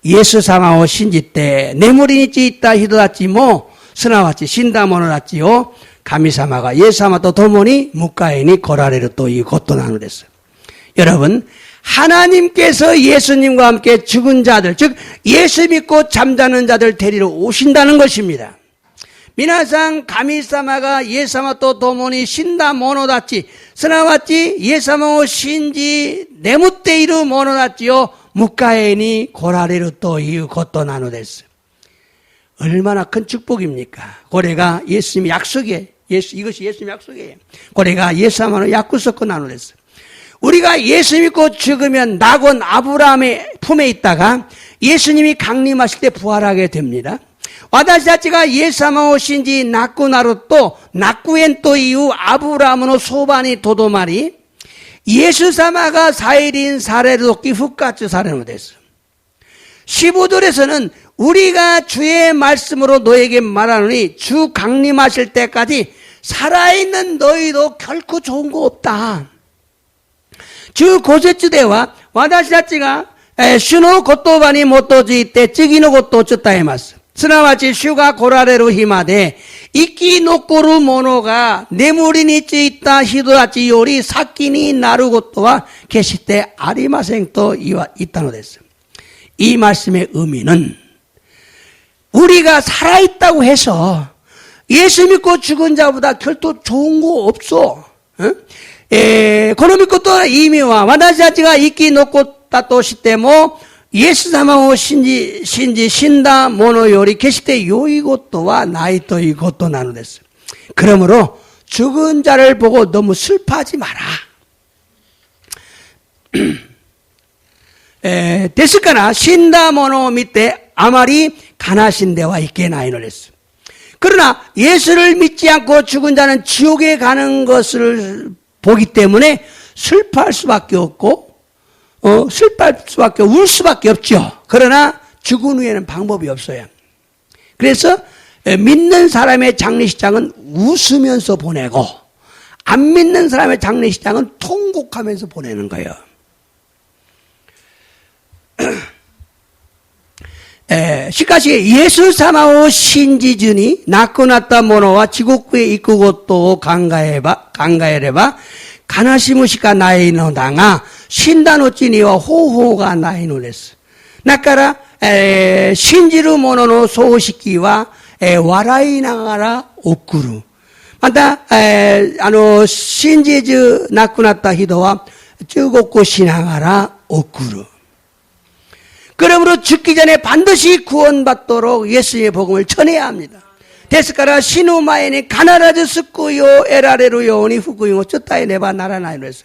イエス様を信じて眠りについた人たちもすなわち死んだ者たちを神様がイエス様と共に迎えに来られるということなのです。 여러분, 하나님께서 예수님과 함께 죽은 자들, 즉 예수 믿고 잠자는 자들 데리러 오신다는 것입니다. 皆さん神様がイエス様と共に死んだ者たち、すなわちイエス様を信じ眠っている者たちを迎えに来られるということなのです。 얼마나 큰 축복입니까? 고래가 예수님의 약속이에요. 이것이 예수님의 약속이에요. 고래가 예수님의 약속을 나누랬어요. 우리가 예수 믿고 죽으면 낙원 아브라함의 품에 있다가 예수님이 강림하실 때 부활하게 됩니다. 私たちがイエス様を信じ亡くなると낙구園というアブラハムのそばにとどまりイエス様が再臨される時復活されるのです。 15절에서는 우리가 주의 말씀으로 너에게 말하노니 주 강림하실 때까지 살아있는 너희도 결코 좋은 거 없다. 中古節では私たちが主の言葉に基づいて次のことを伝えます。すなわち主が来られる日まで生き残る者が眠りについた人たちより先になることは決してありませんと言ったのです. 이 말씀의 의미는 우리가 살아있다고 해서 예수 믿고 죽은 자보다 별도 좋은 거 없어. この御言の意味は私たちが生き残ったとしてもイエス様を信じ死んだ者より決して良いことはないということなのです. 그러므로 죽은 자를 보고 너무 슬퍼하지 마라. ですから死んだ者を見てあまり悲しんではいけないのです. 그러나 예수를 믿지 않고 죽은 자는 지옥에 가는 것을 보기 때문에 슬퍼할 수밖에 없고 슬퍼할 수밖에 울 수밖에 없죠. 그러나 죽은 후에는 방법이 없어요. 그래서 믿는 사람의 장례식장은 웃으면서 보내고 안 믿는 사람의 장례식장은 통곡하면서 보내는 거예요. しかしイエス様を信じずに亡くなった者は地獄へ行くことを考えれば悲しむしかないのだが死んだ後には方法がないのです。だから信じる者の葬式は笑いながら送る。また信じず亡くなった人は忠告しながら送る。 그러므로 죽기 전에 반드시 구원받도록 예수의 복음을 전해야 합니다. ですから死ぬ前に必ず救いを得られるように福音を伝えねばならないのです.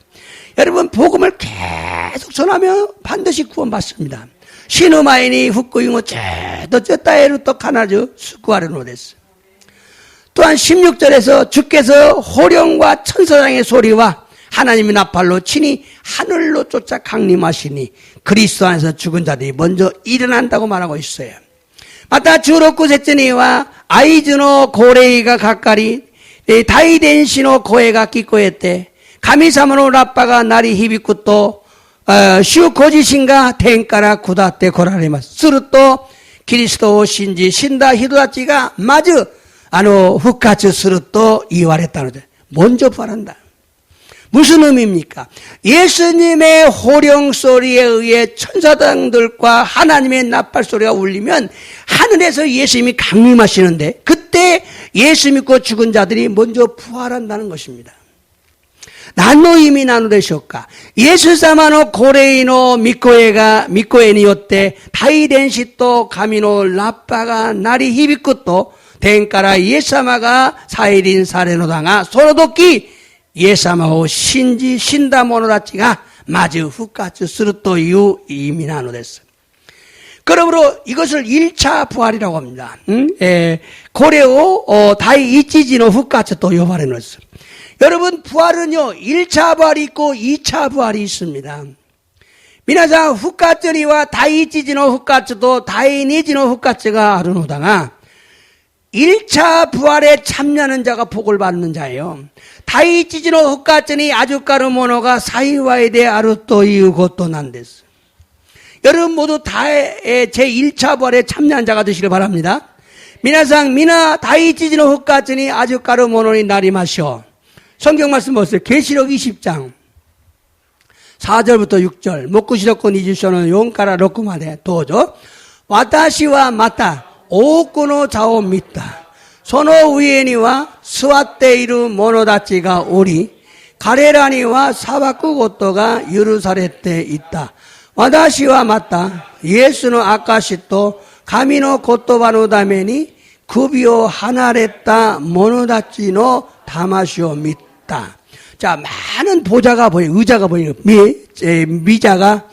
여러분 복음을 계속 전하면 반드시 구원받습니다. 死ぬ前に福音をずっと伝えると必ず救われるのです. 또한 16절에서 주께서 호령과 천사장의 소리와 하나님의 나팔로 친히 하늘로 쫓아 강림하시니 그리스도 안에서 죽은 자들이 먼저 일어난다고 말하고 있어요. また16節には合図の号令がかかり大天使の声が聞こえて神様のラッパが鳴り響くと主ご自身が天から下って来られます。するとキリストを信じ死んだ人たちがまず復活すると言われたので 먼저 부활한다. 무슨 의미입니까? 예수님의 호령 소리에 의해 천사장들과 하나님의 나팔 소리가 울리면 하늘에서 예수님이 강림하시는데 그때 예수 믿고 죽은 자들이 먼저 부활한다는 것입니다. 何の意味なのでしょうか? 예수様のこれの御声によって大天使と神のラッパが鳴り響くと天からイエス様が再臨されるのだがその時 イエス様を信じ死んだ者たちがまず復活するという意味なのです. 그러므로 이것을 1차 부활이라고 합니다. これを第一次の復活と呼ばれるんです. 여러분 부활은요 1차 부활이 있고 2차 부활이 있습니다. 皆さん復活には第一次の復活と第二次の復活があるのだが 1차 부활에 참여하는 자가 복을 받는 자예요. 第一次の復活に預かる者が幸いであるということなんです. 여러분 모두 제1차 부활에 참여한 자가 되시길 바랍니다. 皆さん皆第一次の復活に預かる者になりましょう. 성경 말씀 보세요. 계시록 20장 4절부터 6절. 黙示録20章の4から6までどうぞ. 私はまた多くの座を見た。その上には座っている者たちがおり、彼らには裁くことが許されていた。私はまたイエスの証と神の言葉のために首を離れた者たちの魂を見た. 자, 많은 보좌가 의자가 보이는 미자가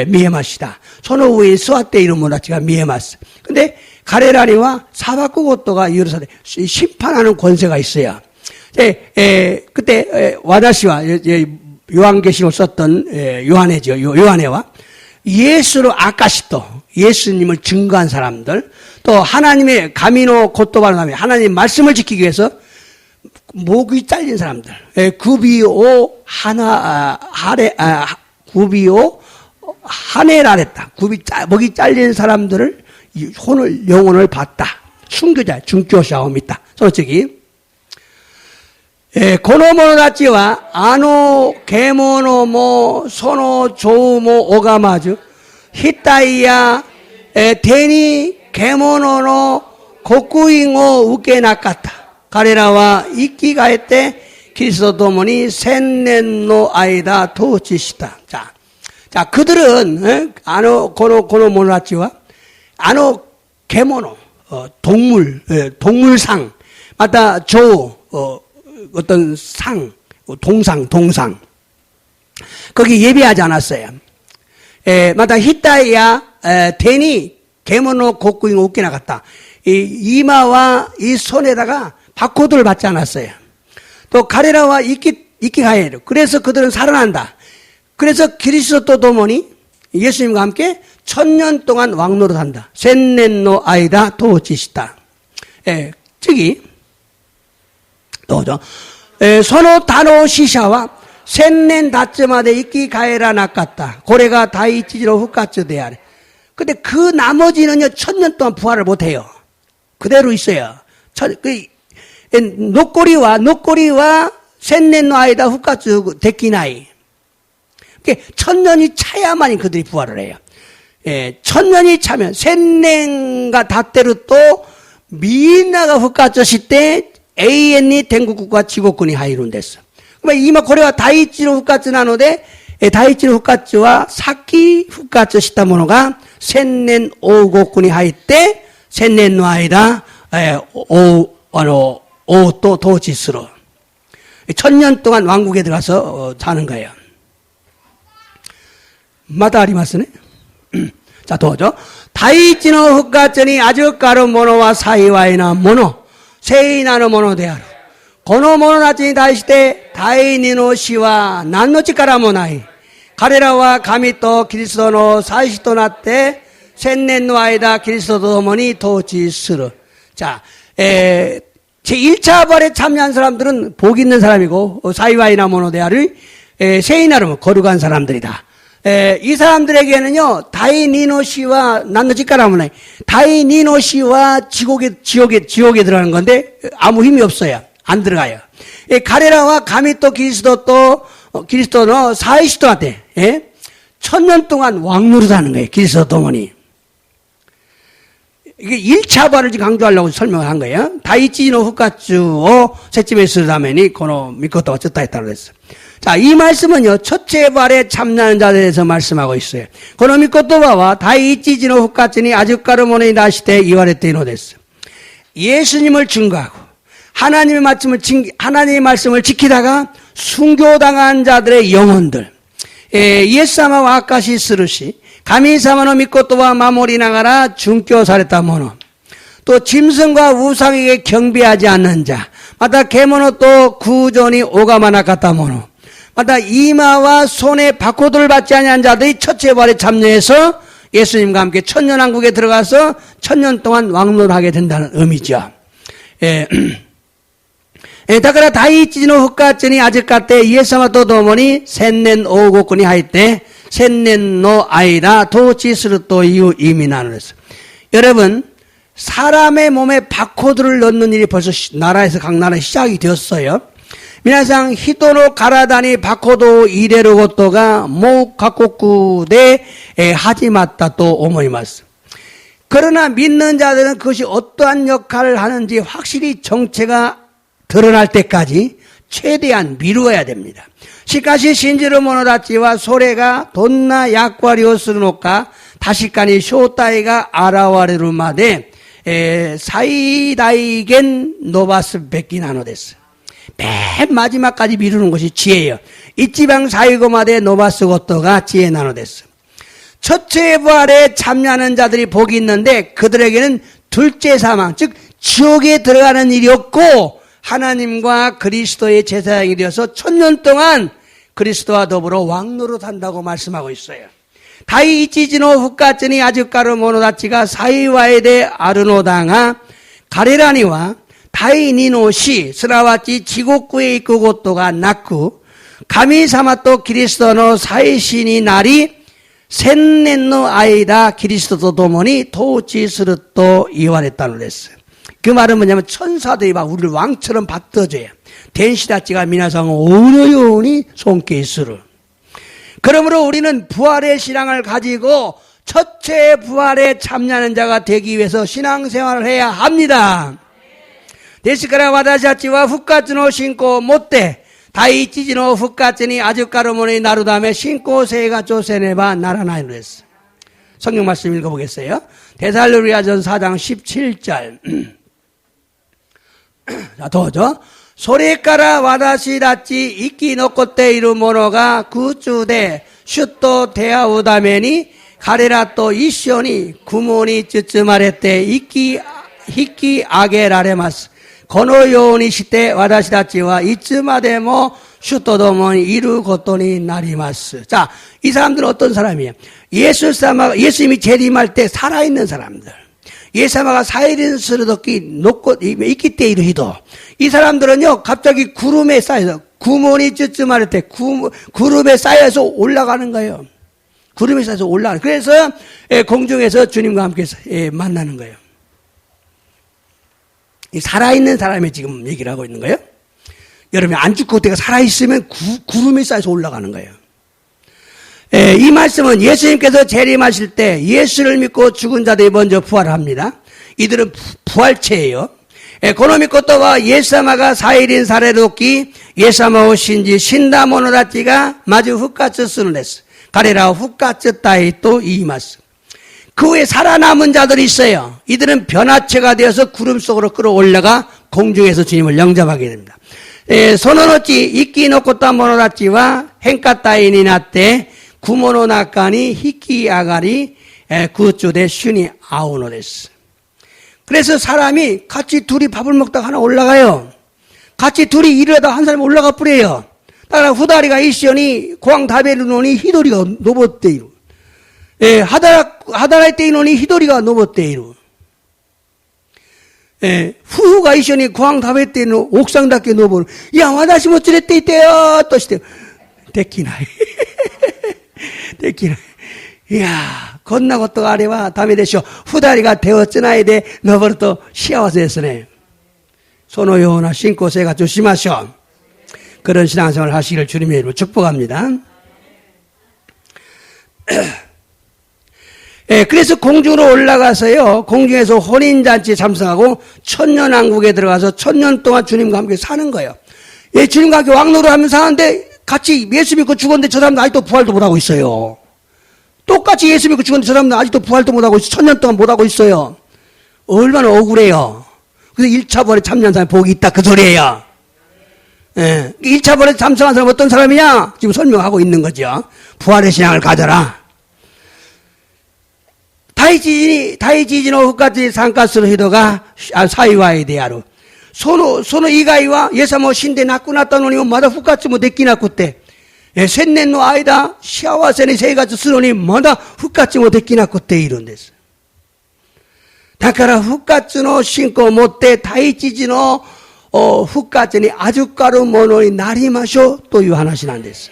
미에마시다. その上に座っている者たちが見えます. 근데彼らには裁くことが許され、심판하는 권세가 있어요. 그때 와다시와 요한계시록을 썼던 요한이죠. 요한회와 예수로 아까시또 예수님을 증거한 사람들 또 하나님의 가미노 고토바로 하나님 말씀을 지키기 위해서 목이 잘린 사람들, 구비오 구비오 하네라랬다. 목이 잘린 사람들을 영혼을 봤다. 순교자, 중교샤옴 있다. 솔직히. 고노모노다치와 아노 게모노모 소노 조우모 오가마주 히타이야 테니 게모노노 고쿠잉오 우케나카타 가레라와 이끼가에때 그리스도 도모니 센넨노 아이다 도치시다. 자, 그들은 아노 고노모노다치와 아노 게모노 동물상 마다 조 어떤 동상 거기 예배하지 않았어요. 마다 히타이야 데니 게모노 곡구잉 웃게 나갔다. 이마와 이 손에다가 바코드를 받지 않았어요. 또 가레라와 이끼가에르. 그래서 그들은 살아난다. 그래서 그리스도 도모니 예수님과 함께 1000년 동안 왕노릇한다. 센넨노 아이다 도치시다. 저기 또죠. 소노 다노 시샤와 센넨 다츠마데 이끼 가에라 낚았다. 고래가 다이치지로 훅가츠 대하래. 근데 그 나머지는요 1000년 동안 부활을 못해요. 그대로 있어요. 노꼬리와 센넨노 아이다 훅가츠 데키나이. 1000년이 차야만이 그들이 부활을 해요. 1000년이 차면 센넨가 닷대로 또 미나가 훅가츠시 때 AN이 den국국과 지국군이 하이룬 됐어. 그러면 이마 고래와 다이치로 훅가츠 나노데 다이치로 훅가츠와 사키 훅가츠 시타모노가 센넨 오국군이 하이 때 센넨노 아이다 또 도지스로 1000년 동안 왕국에 들어가서 사는 거예요. 마다 아리마스네. 자, 도죠. 다이치노 훅가츠니 아주까르 모노와 사이와이나 모노 세이나노 모노 데아루. 고노 모노 나치니 다이시테 다이니노 시와 난노치카라 모나이. 가레라와 가미또 그리스도노 사이시토 나때 센넨노 아이다 그리스도 도모니 도지스르. 자, 제1차 부활에 참여한 사람들은 복 있는 사람이고 사이와이나 모노 데아루 세이나르 거룩한 사람들이다. 이 사람들에게는요, 다이니노시와 난노지까라문에 다이니노시와 지옥에 들어가는 건데 아무 힘이 없어요. 안 들어가요. 가레라와 가미또 그리스도노 사이시토한테 1000년 동안 왕노릇하는 거예요. 그리스도 도모니. 이게 1차 부활을 강조하려고 설명을 한 거예요. 다이치노 후카츠오 세치메스다메니 고노 미코토 어쩌다 했다고 그랬어요. 자, 이 말씀은요, 첫째 부활에 참여하는 자들에 대해서 말씀하고 있어요. 고노 미코토바와 다이치지노 후카츠니 아주까르 모네이 다시테 이와레테이노 됐어요. 예수님을 증거하고 하나님의 말씀을 지키다가 순교당한 자들의 영혼들, 예사마와 아카시 스르시 가미사마노 미코토와 마모리 나가라 중교 사레타 모노. 또 짐승과 우상에게 경배하지 않는 자, 마다 개모노 또 구존이 오가마나카타 모노. 마다 이마와 손에 바코드를 받지 아니한 자들이 첫째 부활에 참여해서 예수님과 함께 천년왕국에 들어가서 1000년 동안 왕노릇하게 된다는 의미죠. 다그라 다이치노 흑가츠니 아직까때 예사마토 도모니 센넨 오고꾼이 하이때 센넨노 아이다 도치스르토 이유 이미나노랬어. 여러분, 사람의 몸에 바코드를 넣는 일이 벌써 나라에서 각 나라에 시작이 되었어요. 미나상 히토노 가라다니 바코도 이레로 고토가 모 각국구대 하지마다 또 오모이마스. 그러나 믿는 자들은 그것이 어떠한 역할을 하는지 확실히 정체가 드러날 때까지 최대한 미루어야 됩니다. 시카시 신지로 모노다치와 소레가 돈나 약과리오스르노까 다시까니 쇼타이가 아라와레루마데 사이다이겐 노바스 베끼나노데스. 맨 마지막까지 미루는 것이 지혜예요. 이치방 사이고마데 노바스 고토가 지혜 나노데스. 첫째 부활에 참여하는 자들이 복이 있는데 그들에게는 둘째 사망, 즉 지옥에 들어가는 일이 없고 하나님과 그리스도의 제사장이 되어서 1000년 동안 그리스도와 더불어 왕노릇한다고 말씀하고 있어요. 다이치지노 후카츠니 아주까르 모노다치가 사이와에데 아르노당아 가레라니와 다이니노시 스라와치 지곡구에 있고 고토가 낳고 가미 사마토 그리스도노 사이신이 날이 셋넷노 아이다 그리스도도 도모니 도치스르또 이완했다는 그랬어요. 그 말은 뭐냐면 천사들이 막 우리를 왕처럼 받들어줘요. 덴시다치가 미나상 오노요니 손케이스를. 그러므로 우리는 부활의 신앙을 가지고 첫째 부활에 참여하는 자가 되기 위해서 신앙생활을 해야 합니다. 데시카라 와다샤치와 훅가츠노 신고 못돼 다이치지노 훅가츠니 아주까르모니 나루다메 신고 세가 조세네바 나라나이로 했어. 성경 말씀 읽어보겠어요. 데살로니가전 4장 17절. 자, 도저. 소리까라 와다시다치 이끼 노코테 이루 모노가 구주대 슈토 대아우다메니 가레라 또 이시오니 구모니 쯔쯔마레테 이끼 히끼 아게라레마스 고노요니 시테 와다시다치와 이츠마데모 슈토도모니 이루 고토니 나리마스. 자, 이 사람들은 어떤 사람이에요? 예수님이 재림할 때 살아있는 사람들. 예사마가 사일인 스르덕기 놓고 있기 때 이르히도 이 사람들은요 갑자기 구름에 쌓여서 구몬이 쯔쯔마를 때 구름에 쌓여서 올라가는 거예요. 구름에 쌓여서 올라가는. 그래서 공중에서 주님과 함께 만나는 거예요. 이 살아있는 사람이 지금 얘기를 하고 있는 거예요. 여러분이 안 죽고 내가 살아있으면 구름에 쌓여서 올라가는 거예요. 이 말씀은 예수님께서 재림하실 때 예수를 믿고 죽은 자들이 먼저 부활합니다. 이들은 부활체예요. 고노 믿고 또와 예사마가 사일인 사례롭기 예사마오 신지 신다모노다찌가 마주 훅가츠 쓰는 했어. 가레라 훅가츠 따위 또 이 말씀. 그 후에 살아남은 자들이 있어요. 이들은 변화체가 되어서 구름 속으로 끌어올라가 공중에서 주님을 영접하게 됩니다. 소노노치 이끼 노코타 모노다찌와 henka 따위니 나때 구모노 나까니 히키 아가리 구주대 슈니 아우노데스. 그래서 사람이 같이 둘이 밥을 먹다가 하나 올라가요. 같이 둘이 일을 하다가 한 사람이 올라가 뿌려요. 따라 후다리가 이시오니 고왕 다베르노니 히도리가 노봇데이루. 하다라이 때이노니 히도리가 노봇데이루. 후후가 이시오니 고왕 다베르노 옥상답게 노보르. 야 와다시 못 지냈대 이때요. 또 시대. 데키나이. 데키나이. 이야, 건나고 또 아래와 담에 되쇼. 후다리가 되었으나에 대 너버릇 또 시아와서 했으네. 소노요나 신고세가 조심하쇼. 그런 신앙생활을 하시기를 주님의 이름으로 축복합니다. 그래서 공중으로 올라가서요, 공중에서 혼인잔치에 참석하고 천년왕국에 들어가서 천년 동안 주님과 함께 사는 거예요. 주님과 함께 왕노를 하면서 사는데 같이 예수 믿고 죽었는데 저 사람들 아직도 부활도 못하고 있어요. 똑같이 예수 믿고 죽었는데 저 사람들 아직도 부활도 못하고 있어요. 천년 동안 못하고 있어요. 얼마나 억울해요. 그래서 1차 부활에 참여한 사람이 복이 있다 그 소리예요. 1차 부활에 참석한 사람은 어떤 사람이냐? 지금 설명하고 있는 거죠. 부활의 신앙을 가져라. 다이지지노 후까지 상가스로 히도가 사이와에 대하로 소노 이가이와 예사모 신데 낳고 났다노니 마다 후까지 뭐 데끼 낳고 때 셋넷노 아이다 시아와세니 세가지 쓰노니 마다 후까지 뭐 데끼 낳고 때 이런 데서 다카라 후까지노 신고 못돼 다이지지노 후까지니 아주가루 모노니 나리마쇼 또 유한하시는 데서.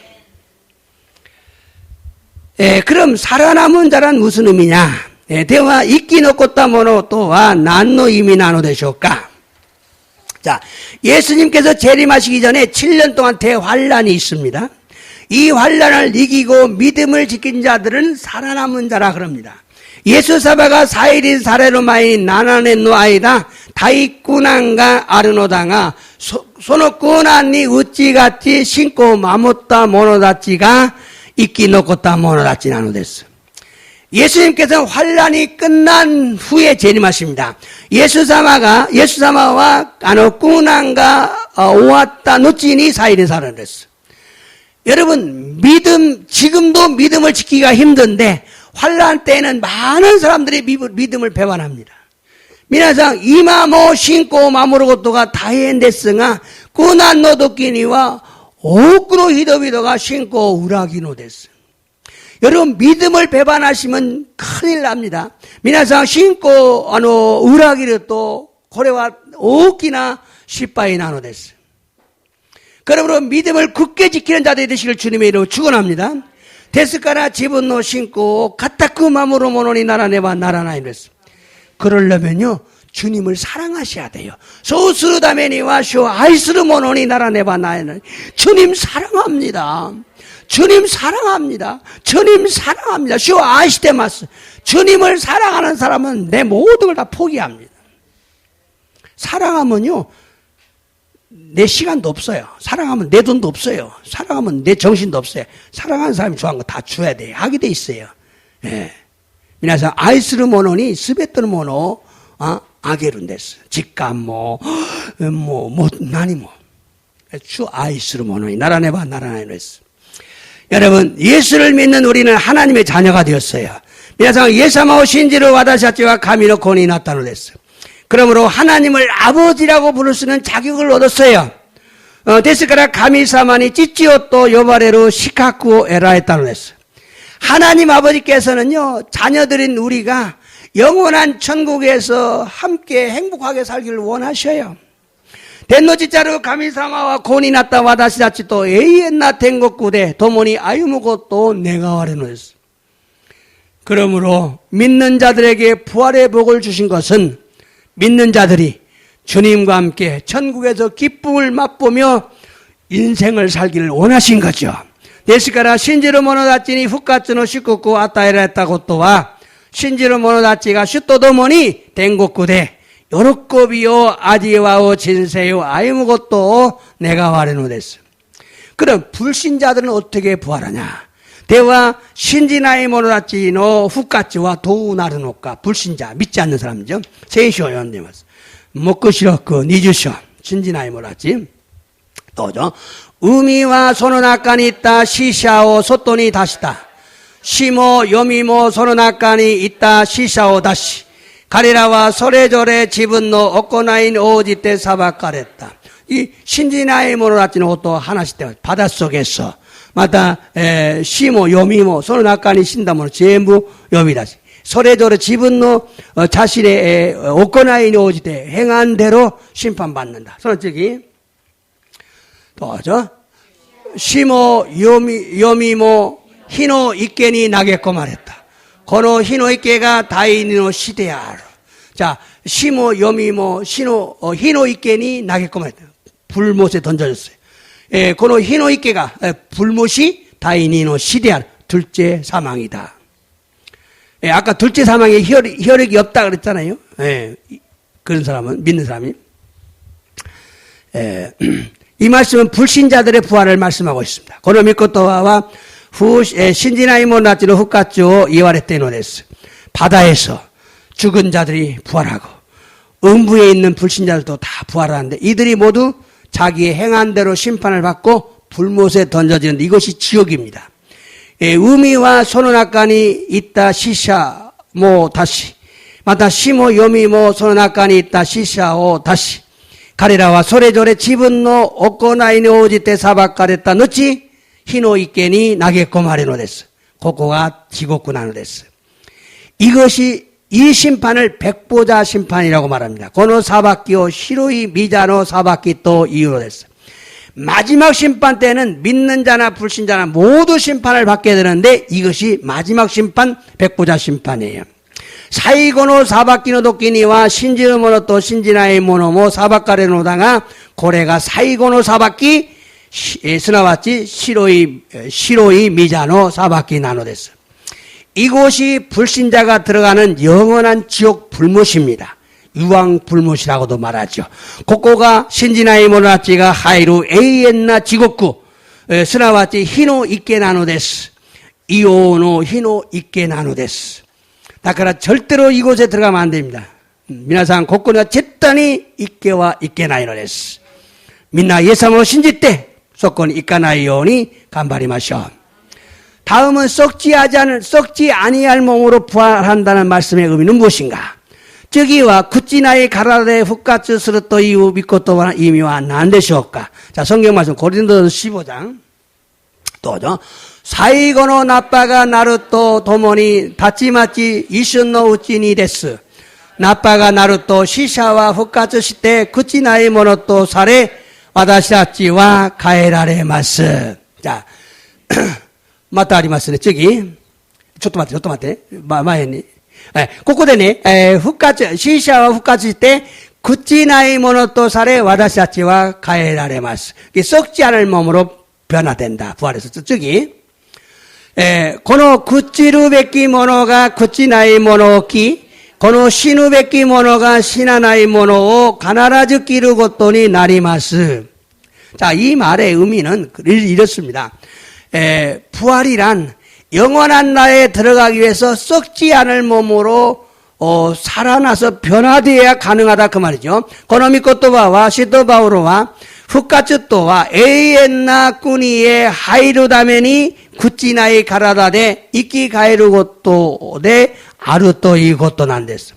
그럼 살아남은 자란 무슨 의미냐? 대화 이끼 놓고따 모노 또와 난노 이미 나노 되쇼까? 자, 예수님께서 재림하시기 전에 7년 동안 대환란이 있습니다. 이 환란을 이기고 믿음을 지킨 자들은 살아남은 자라 그럽니다. 예수 사바가 사일인 사례로 마인 나나넨노 아이다 다이꾸난가 아르노다가 소노꾸난니 우찌같이 신고 마모따 모노다치가 이끼 놓고따 모노다치 나노데스. 예수님께서는 환란이 끝난 후에 재림하십니다. 예수사마와 꾸난가 오왔다 노찌니 사일인 사례로 됐어. 여러분 지금도 믿음을 지키기가 힘든데 환란 때에는 많은 사람들이 믿음을 배반합니다. 미나상 이마모 신고 마모르고토가 다이엔데스가 꾸난노도끼니와 오꾸로 히도비도가 신고 우라기노 됐어. 여러분 믿음을 배반하시면 큰일 납니다. 미나상 신고 우라기를 또 고래와 오기나 시바이 나노 데스. 그러므로 믿음을 굳게 지키는 자들이 되시길 주님의 이름으로 축원합니다. 데스카라 지분노 신고 가타쿠 마무로 모노니 나라네바 나라나이랬어. 그러려면요 주님을 사랑하셔야 돼요. 소스르다메니와 쇼 아이스르 모노니 나라네바 나에는 주님 사랑합니다. 주님 사랑합니다. 주님 사랑합니다. 쇼 아시테마스. 주님을 사랑하는 사람은 내 모든 걸 다 포기합니다. 사랑하면요 내 시간도 없어요. 사랑하면 내 돈도 없어요. 사랑하면 내 정신도 없어요. 사랑하는 사람이 좋아하는 거 다 줘야 돼요. 하게 돼 있어요. 예. 미나상 아이스르 모노니 스베트르 모노 아게룬데스. 직감 나니 주 아이스르 모노니 나라네바 나라나이레스. 여러분 예수를 믿는 우리는 하나님의 자녀가 되었어요. 미나상 예사마오 신지로 와다샤치와 가미노 고니 나타노 데스. 그러므로 하나님을 아버지라고 부를 수 있는 자격을 얻었어요. 데스카라 가미사마니 찌찌오또 요바레로 시카쿠 에라에타노 데스. 하나님 아버지께서는요 자녀들인 우리가 영원한 천국에서 함께 행복하게 살기를 원하셔요. 덴노지자루 가미사마와 고니나타 와다시다치 또 에이엔나 텐고쿠데 도모니 아유무고 또 내가 와레노스. 그러므로 믿는 자들에게 부활의 복을 주신 것은 믿는 자들이 주님과 함께 천국에서 기쁨을 맛보며 인생을 살기를 원하신 거죠. 데스카라 신지로 모노다치니 후카츠노 시쿠쿠 아타에라했다고 또와 신지로 모노다치가 슈토도모니 댕고쿠데 요로코비요 아지와오 진세요 아이무고또 내가 와레노데스. 그럼 불신자들은 어떻게 부활하냐? 대와 신지나이 모노다치노 후카츠와 도우나르노까. 불신자 믿지 않는 사람이죠. 세이쇼 연대마스 먹고시럽고 니주쇼 신지나이 모노다치 또죠. 우미와 소노나까니 있다 시샤오 소토니 다시다. 시모 요미모 소노나까니 있다 시샤오 다시. 가리라와 소레조레 지분노 오코나인 오지때 사바까랬다. 이 신지나이 모노다치는 것도 하나씩 때문에 바닷속에서 마다 시모 요미모 소노나까니 신다모노 전부 요미다시. 소레조레 지분노 자신의 오코나인 오지때 행한 대로 심판받는다. 소노적이 또죠. 시모 요미모 히노 이케니 나겠고 말했다. 고노 히노 이케가 다이니노 시대야로. 자, 시모 요미모 히노 이케니 나겠고 말했다. 불못에 던져졌어요. 고노 히노 이케가 불못이 다이니노 시대야로. 둘째 사망이다. 아까 둘째 사망에 혈액이 없다 그랬잖아요. 그런 사람은 믿는 사람이. 이 말씀은 불신자들의 부활을 말씀하고 있습니다. 고노 미코토와와 신지나이 모나치노 후카츠오 이와레테노데스. 바다에서 죽은 자들이 부활하고 음부에 있는 불신자들도 다 부활하는데 이들이 모두 자기의 행한 대로 심판을 받고 불못에 던져지는데 이것이 지옥입니다. 우미와 소노나까니 있다 시샤 모 다시 마타 시모 요미모 소노나까니 있다 시샤오 다시 가리라와 소레조레 지분노 오코나이니 오지테 사바카레타 넣지 히노 이케니 나게코 마레노 데스. 고코가 지고쿠 나노 데스. 이것이 이 심판을 백보자 심판이라고 말합니다. 고노 사바키오 시로이 미자노 사바키 또 이유로 데스. 마지막 심판 때는 믿는 자나 불신자나 모두 심판을 받게 되는데 이것이 마지막 심판 백보자 심판이에요. 사이고노 사바키노 도끼니와 신지노모노 또 신지나이 모노모 사바카레노다가 고래가 사이고노 사바키 스나와치 시로이 미자노 사바키 나노데스. 이곳이 불신자가 들어가는 영원한 지옥 불못입니다. 유황 불못이라고도 말하죠. 고코가 신지나이 모노나치가 하이루 에이엔나 지고쿠 스나와치 히노 이케 나노데스. 이오노 히노 이케 나노데스. 다카라 절대로 이곳에 들어가면 안 됩니다. 미나상 고코가 제단이 이케와 이케나이노데스. 민나 예사모 신지때 소콘 이까나이오니 간바리마쇼. 다음은 썩지 아니할 몸으로 부활한다는 말씀의 의미는 무엇인가? 저기와 쿠찌나이 가라데 후카츠 스르토 이후 미코토와 이미와 난데시오까. 자, 성경 말씀 고린도서 15장 또죠. 사이고노 나빠가 나루토 도모니 다치마치 이순노 우찌니 데스. ナッパがなると死者は復活して朽ちないものとされ、私たちは変えられます。じゃあ、またありますね。次。ちょっと待って。前に。ここでね、死者は復活して、朽ちないものとされ、私たちは変えられます。썩지 않을 몸으로 변화된다. 부활해서.次。この朽ちるべきものが朽ちないものを着、この死ぬべきものが死なないものを必ず着ることになります。 자, 이 말의 의미는 이렇습니다. 부활이란 영원한 나라에 들어가기 위해서 썩지 않을 몸으로 살아나서 변화되어야 가능하다 그 말이죠. この御言葉は使徒パウロは復活とは永遠な国へ入るために朽ちない体で生き返ることであるということなんです。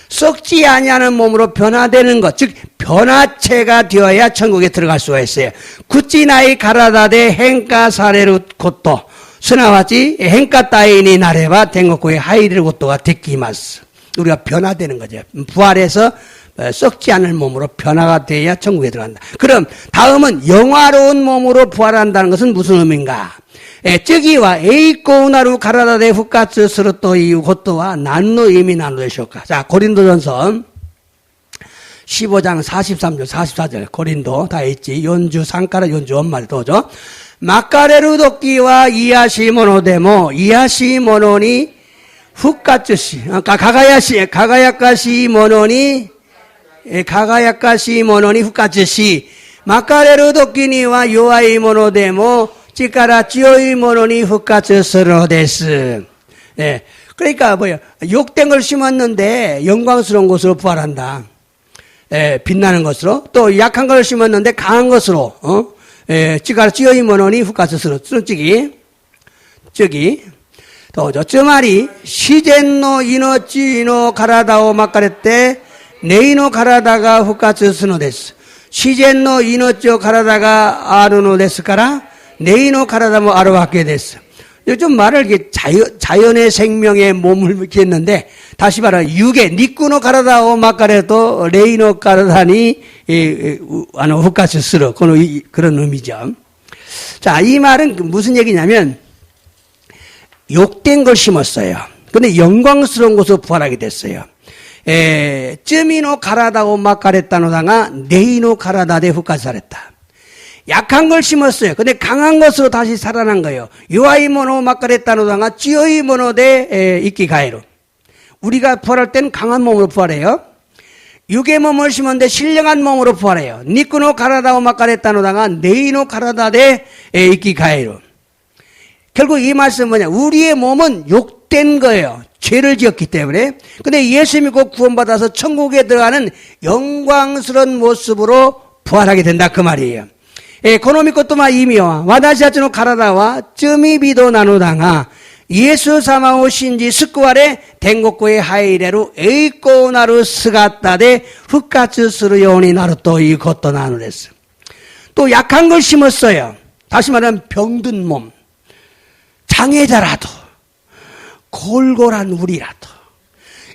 썩지 아니하는 몸으로 변화되는 것, 즉 변화체가 되어야 천국에 들어갈 수가 있어요. 굳지 나이 가라다대 행가 사례를 것도 스나와지 행가 따위니 나래와天国에 하이를 것도가 되기마스. 우리가 변화되는 거죠. 부활해서 썩지 않을 몸으로 변화가 돼야 천국에 들어간다. 그럼 다음은 영화로운 몸으로 부활한다는 것은 무슨 의미인가? 次は栄光なる体で復活するということは何の意味なのでしょうか。 자, 고린도전서 15장 43절, 44절, 고린도 다 있지. 43から44までどうぞ。まかれる時は癒し者でも癒し者に復活し、輝かしい者に復活し、まかれる時には弱い者でも力強いものに復活するのです。 그러니까 뭐야, 욕된 걸 심었는데 영광스러운 것으로 부활한다. 빛나는 것으로. 또 약한 걸 심었는데 강한 것으로,力強いものに復活する. 저기, 저 말이自然の命の体を巻かれて霊の体が復活するのです。自然の命の体があるのですから 내인의 가라다모 아르와케데스. 요즘 말을 이렇게 자연의 생명의 몸을 이렇게 했는데 다시 말하면 육의 니꾸노 가라다오 막가래도 레이노 가라다니 후카스스러 그런 의미죠. 자, 이 말은 무슨 얘기냐면 욕된 걸 심었어요. 근데 영광스러운 것으로 부활하게 됐어요. 쯔미노 가라다오 막가랬다노다가 네이노 가라다데 후카스하랬다. 약한 걸 심었어요. 근데 강한 것으로 다시 살아난 거예요. 요아이모노 막가랬다노다가 찌어이모노데 이끼가이로. 우리가 부활할 때는 강한 몸으로 부활해요. 육의 몸을 심었는데 신령한 몸으로 부활해요. 니꾸노 가라다오 막가랬다노다가 네이노 가라다데 이끼가이로. 결국 이 말씀은 뭐냐? 우리의 몸은 욕된 거예요. 죄를 지었기 때문에. 근데 예수 믿고 구원받아서 천국에 들어가는 영광스러운 모습으로 부활하게 된다 그 말이에요. この御言葉意味は、私たちの体は罪人なのだが、イエス様を信じ救われ、天国へ入れる栄光なる姿で復活するようになるということなのです。또 약한 걸 심었어요. 다시 말하면 병든 몸, 장애자라도, 골골한 우리라도,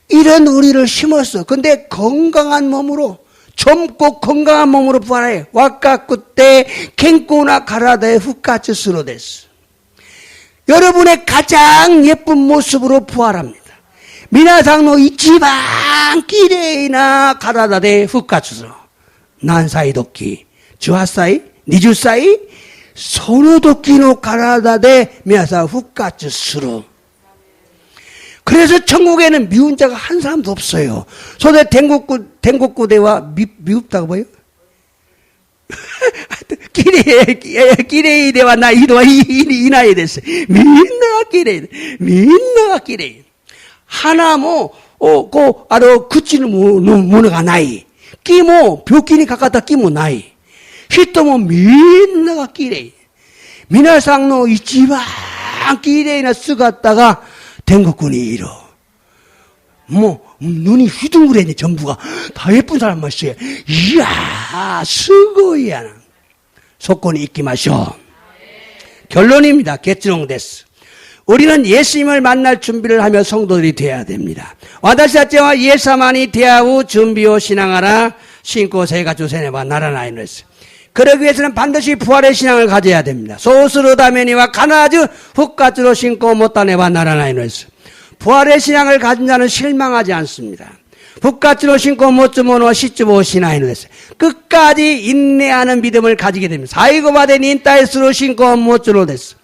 이런 우리를 심었어. 근데 건강한 몸으로, 젊고 건강한 몸으로 부활해. 와까쿠때 켄코나 가라다에 후카츠스로 됐어. 여러분의 가장 예쁜 모습으로 부활합니다. 미나상노 이치방 기레이나 가라다데 후카츠스로. 난사이 도끼, 주하사이, 니주사이, 소노도끼노 가라다데 미나사 후카츠스로. 그래서 천국에는 미운 자가 한 사람도 없어요. 소대天国대와 미흡다고 뭐예요? 기레이 대와 나 이도와 이 나이 됐어요. 민나가 기레이. 하나 그치는 무너가 나이. 끼모 벽기니 가까다 끼모 나이. 히토모 민나가 기레이. 미나상노 이치바 기레이나 쓰갔다가天国に 이러. 눈이 휘둥그레니 전부가 다 예쁜 사람만 있어요. 이야, 스고이야. 속건이 있기 마셔. 결론입니다. 결정 됐어. 우리는 예수님을 만날 준비를 하며 성도들이 되어야 됩니다. 와다시자체와 이에사만이 대하우 준비오 신앙하라 신고 세가주 세네바 나라나이노 했어요. 그러기 위해서는 반드시 부활의 신앙을 가져야 됩니다. 소스르다메니와 가나즈 훅가츠로 신고 못다네바 나라나이노 했어요. 부활의 신앙을 가진 자는 실망하지 않습니다. 훅가츠로 신고 못주모노 시주보 신앙이노 했어요. 끝까지 인내하는 믿음을 가지게 됩니다. 사이고바데 닌타이스로 신고 못주로 됐어요.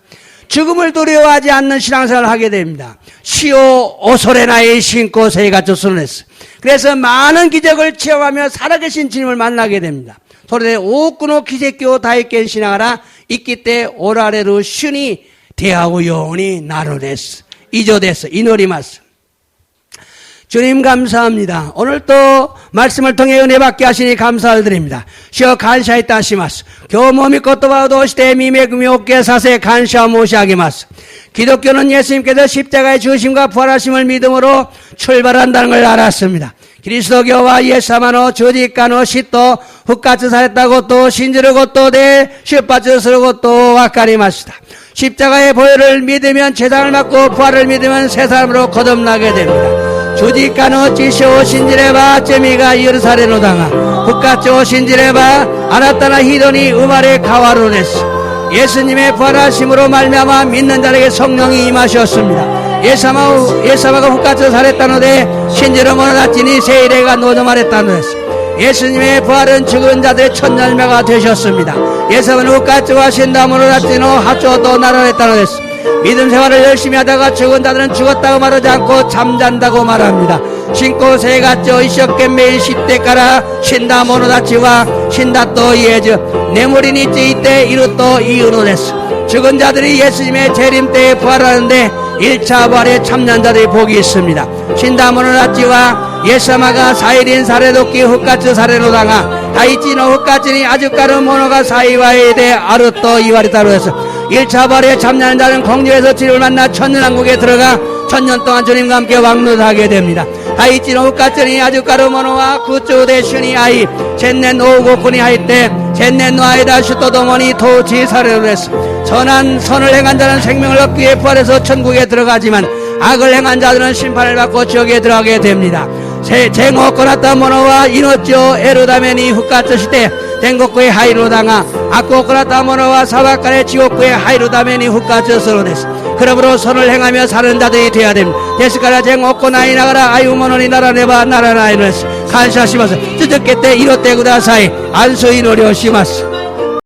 죽음을 두려워하지 않는 신앙생활을 하게 됩니다. 시오 오소레나의 신고 세가츠 순했어요. 그래서 많은 기적을 체험하며 살아계신 주님을 만나게 됩니다. 소리대 오꾸노 기세교 다이켄 신앙하라 있기 때 오라레루 슈니 대하고 요원이 나로됐어. 이조됐어. 이노리마스. 주님 감사합니다. 오늘 또 말씀을 통해 은혜 받게 하시니 감사를 드립니다. 시어 간샤이타 시마스. 교모미 꽃도바도 시대 미메금이 옥게 사세 간샤 모시하기마스. 기독교는 예수님께서 십자가의 죽으심과 부활하심을 믿음으로 출발한다는 걸 알았습니다. 그리스도교와 예사마노 조직가노 시또 훅가츠 사했다고 또 신지르고 또대 슈파츠스르고 또 와카리마시다. 십자가의 보혈을 믿으면 재상을 받고 부활을 믿으면 새 사람으로 거듭나게 됩니다. 조직가노 지쇼 신지레바 제미가 예루살렘으로 당하 훅가츠 신지레바 아나타나 히도니 우마레 가와로네스. 예수님의 부활하심으로 말미암아 믿는 자에게 성령이 임하셨습니다. 예사마가 훅가츠 살했다노데 신지로 모노다치니 세이레가 노도말했다노데스. 예수님의 부활은 죽은 자들의 첫 열매가 되셨습니다. 예수님은 훅가츠와 신다 모노다치노 하초도 나라했다노데스. 믿음 생활을 열심히 하다가 죽은 자들은 죽었다고 말하지 않고 잠잔다고 말합니다. 신고 세가쪼 이쇼懸메인 시대까라 신다 모노다치와 신다 또 이에즈 네모리니 찌이때 이루또 이으노데스. 죽은 자들이 예수님의 재림 때에 부활하는데 1차 부활에 참여한 자들이 복이 있습니다. 신다 모노다치와 예사마가 사일인 사례도끼 훅가츠 사례로 당하 다이치노 훅가츠니 아주까르 모노가 사이와에 대 아르또 이와리타로 해서 1차 부활에 참여한 자는 공주에서 주님을 만나 천년왕국에 들어가 천년 동안 주님과 함께 왕노하게 됩니다. 다이치노 훅가츠니 아주까르 모노와 구쭈데 슈니 아이 젠넨 오고쿠니 하이때 젠넨 노아이다 슈토도모니 토치 사례로 했어. 선한 선을 행한 자는 생명을 얻기 위해 부활해서 천국에 들어가지만 악을 행한 자들은 심판을 받고 지옥에 들어가게 됩니다. 쟁오코나타 모노와 이노쪼 에르다메니 훅가츠 시대 댕곡구의 하이로당하 아코코나타 모노와 사바칸의 지옥구의 하이로다메니 훅가츠 서로데스. 그러므로 선을 행하며 사는 자들이 되어야 됩니다. 데스카라 쟁오코나이 나가라 아유모노니 나라네바 나라나이노스 간샤시마스 쯔쯔케 때 이로떼구다사이 안수이 노려시마스.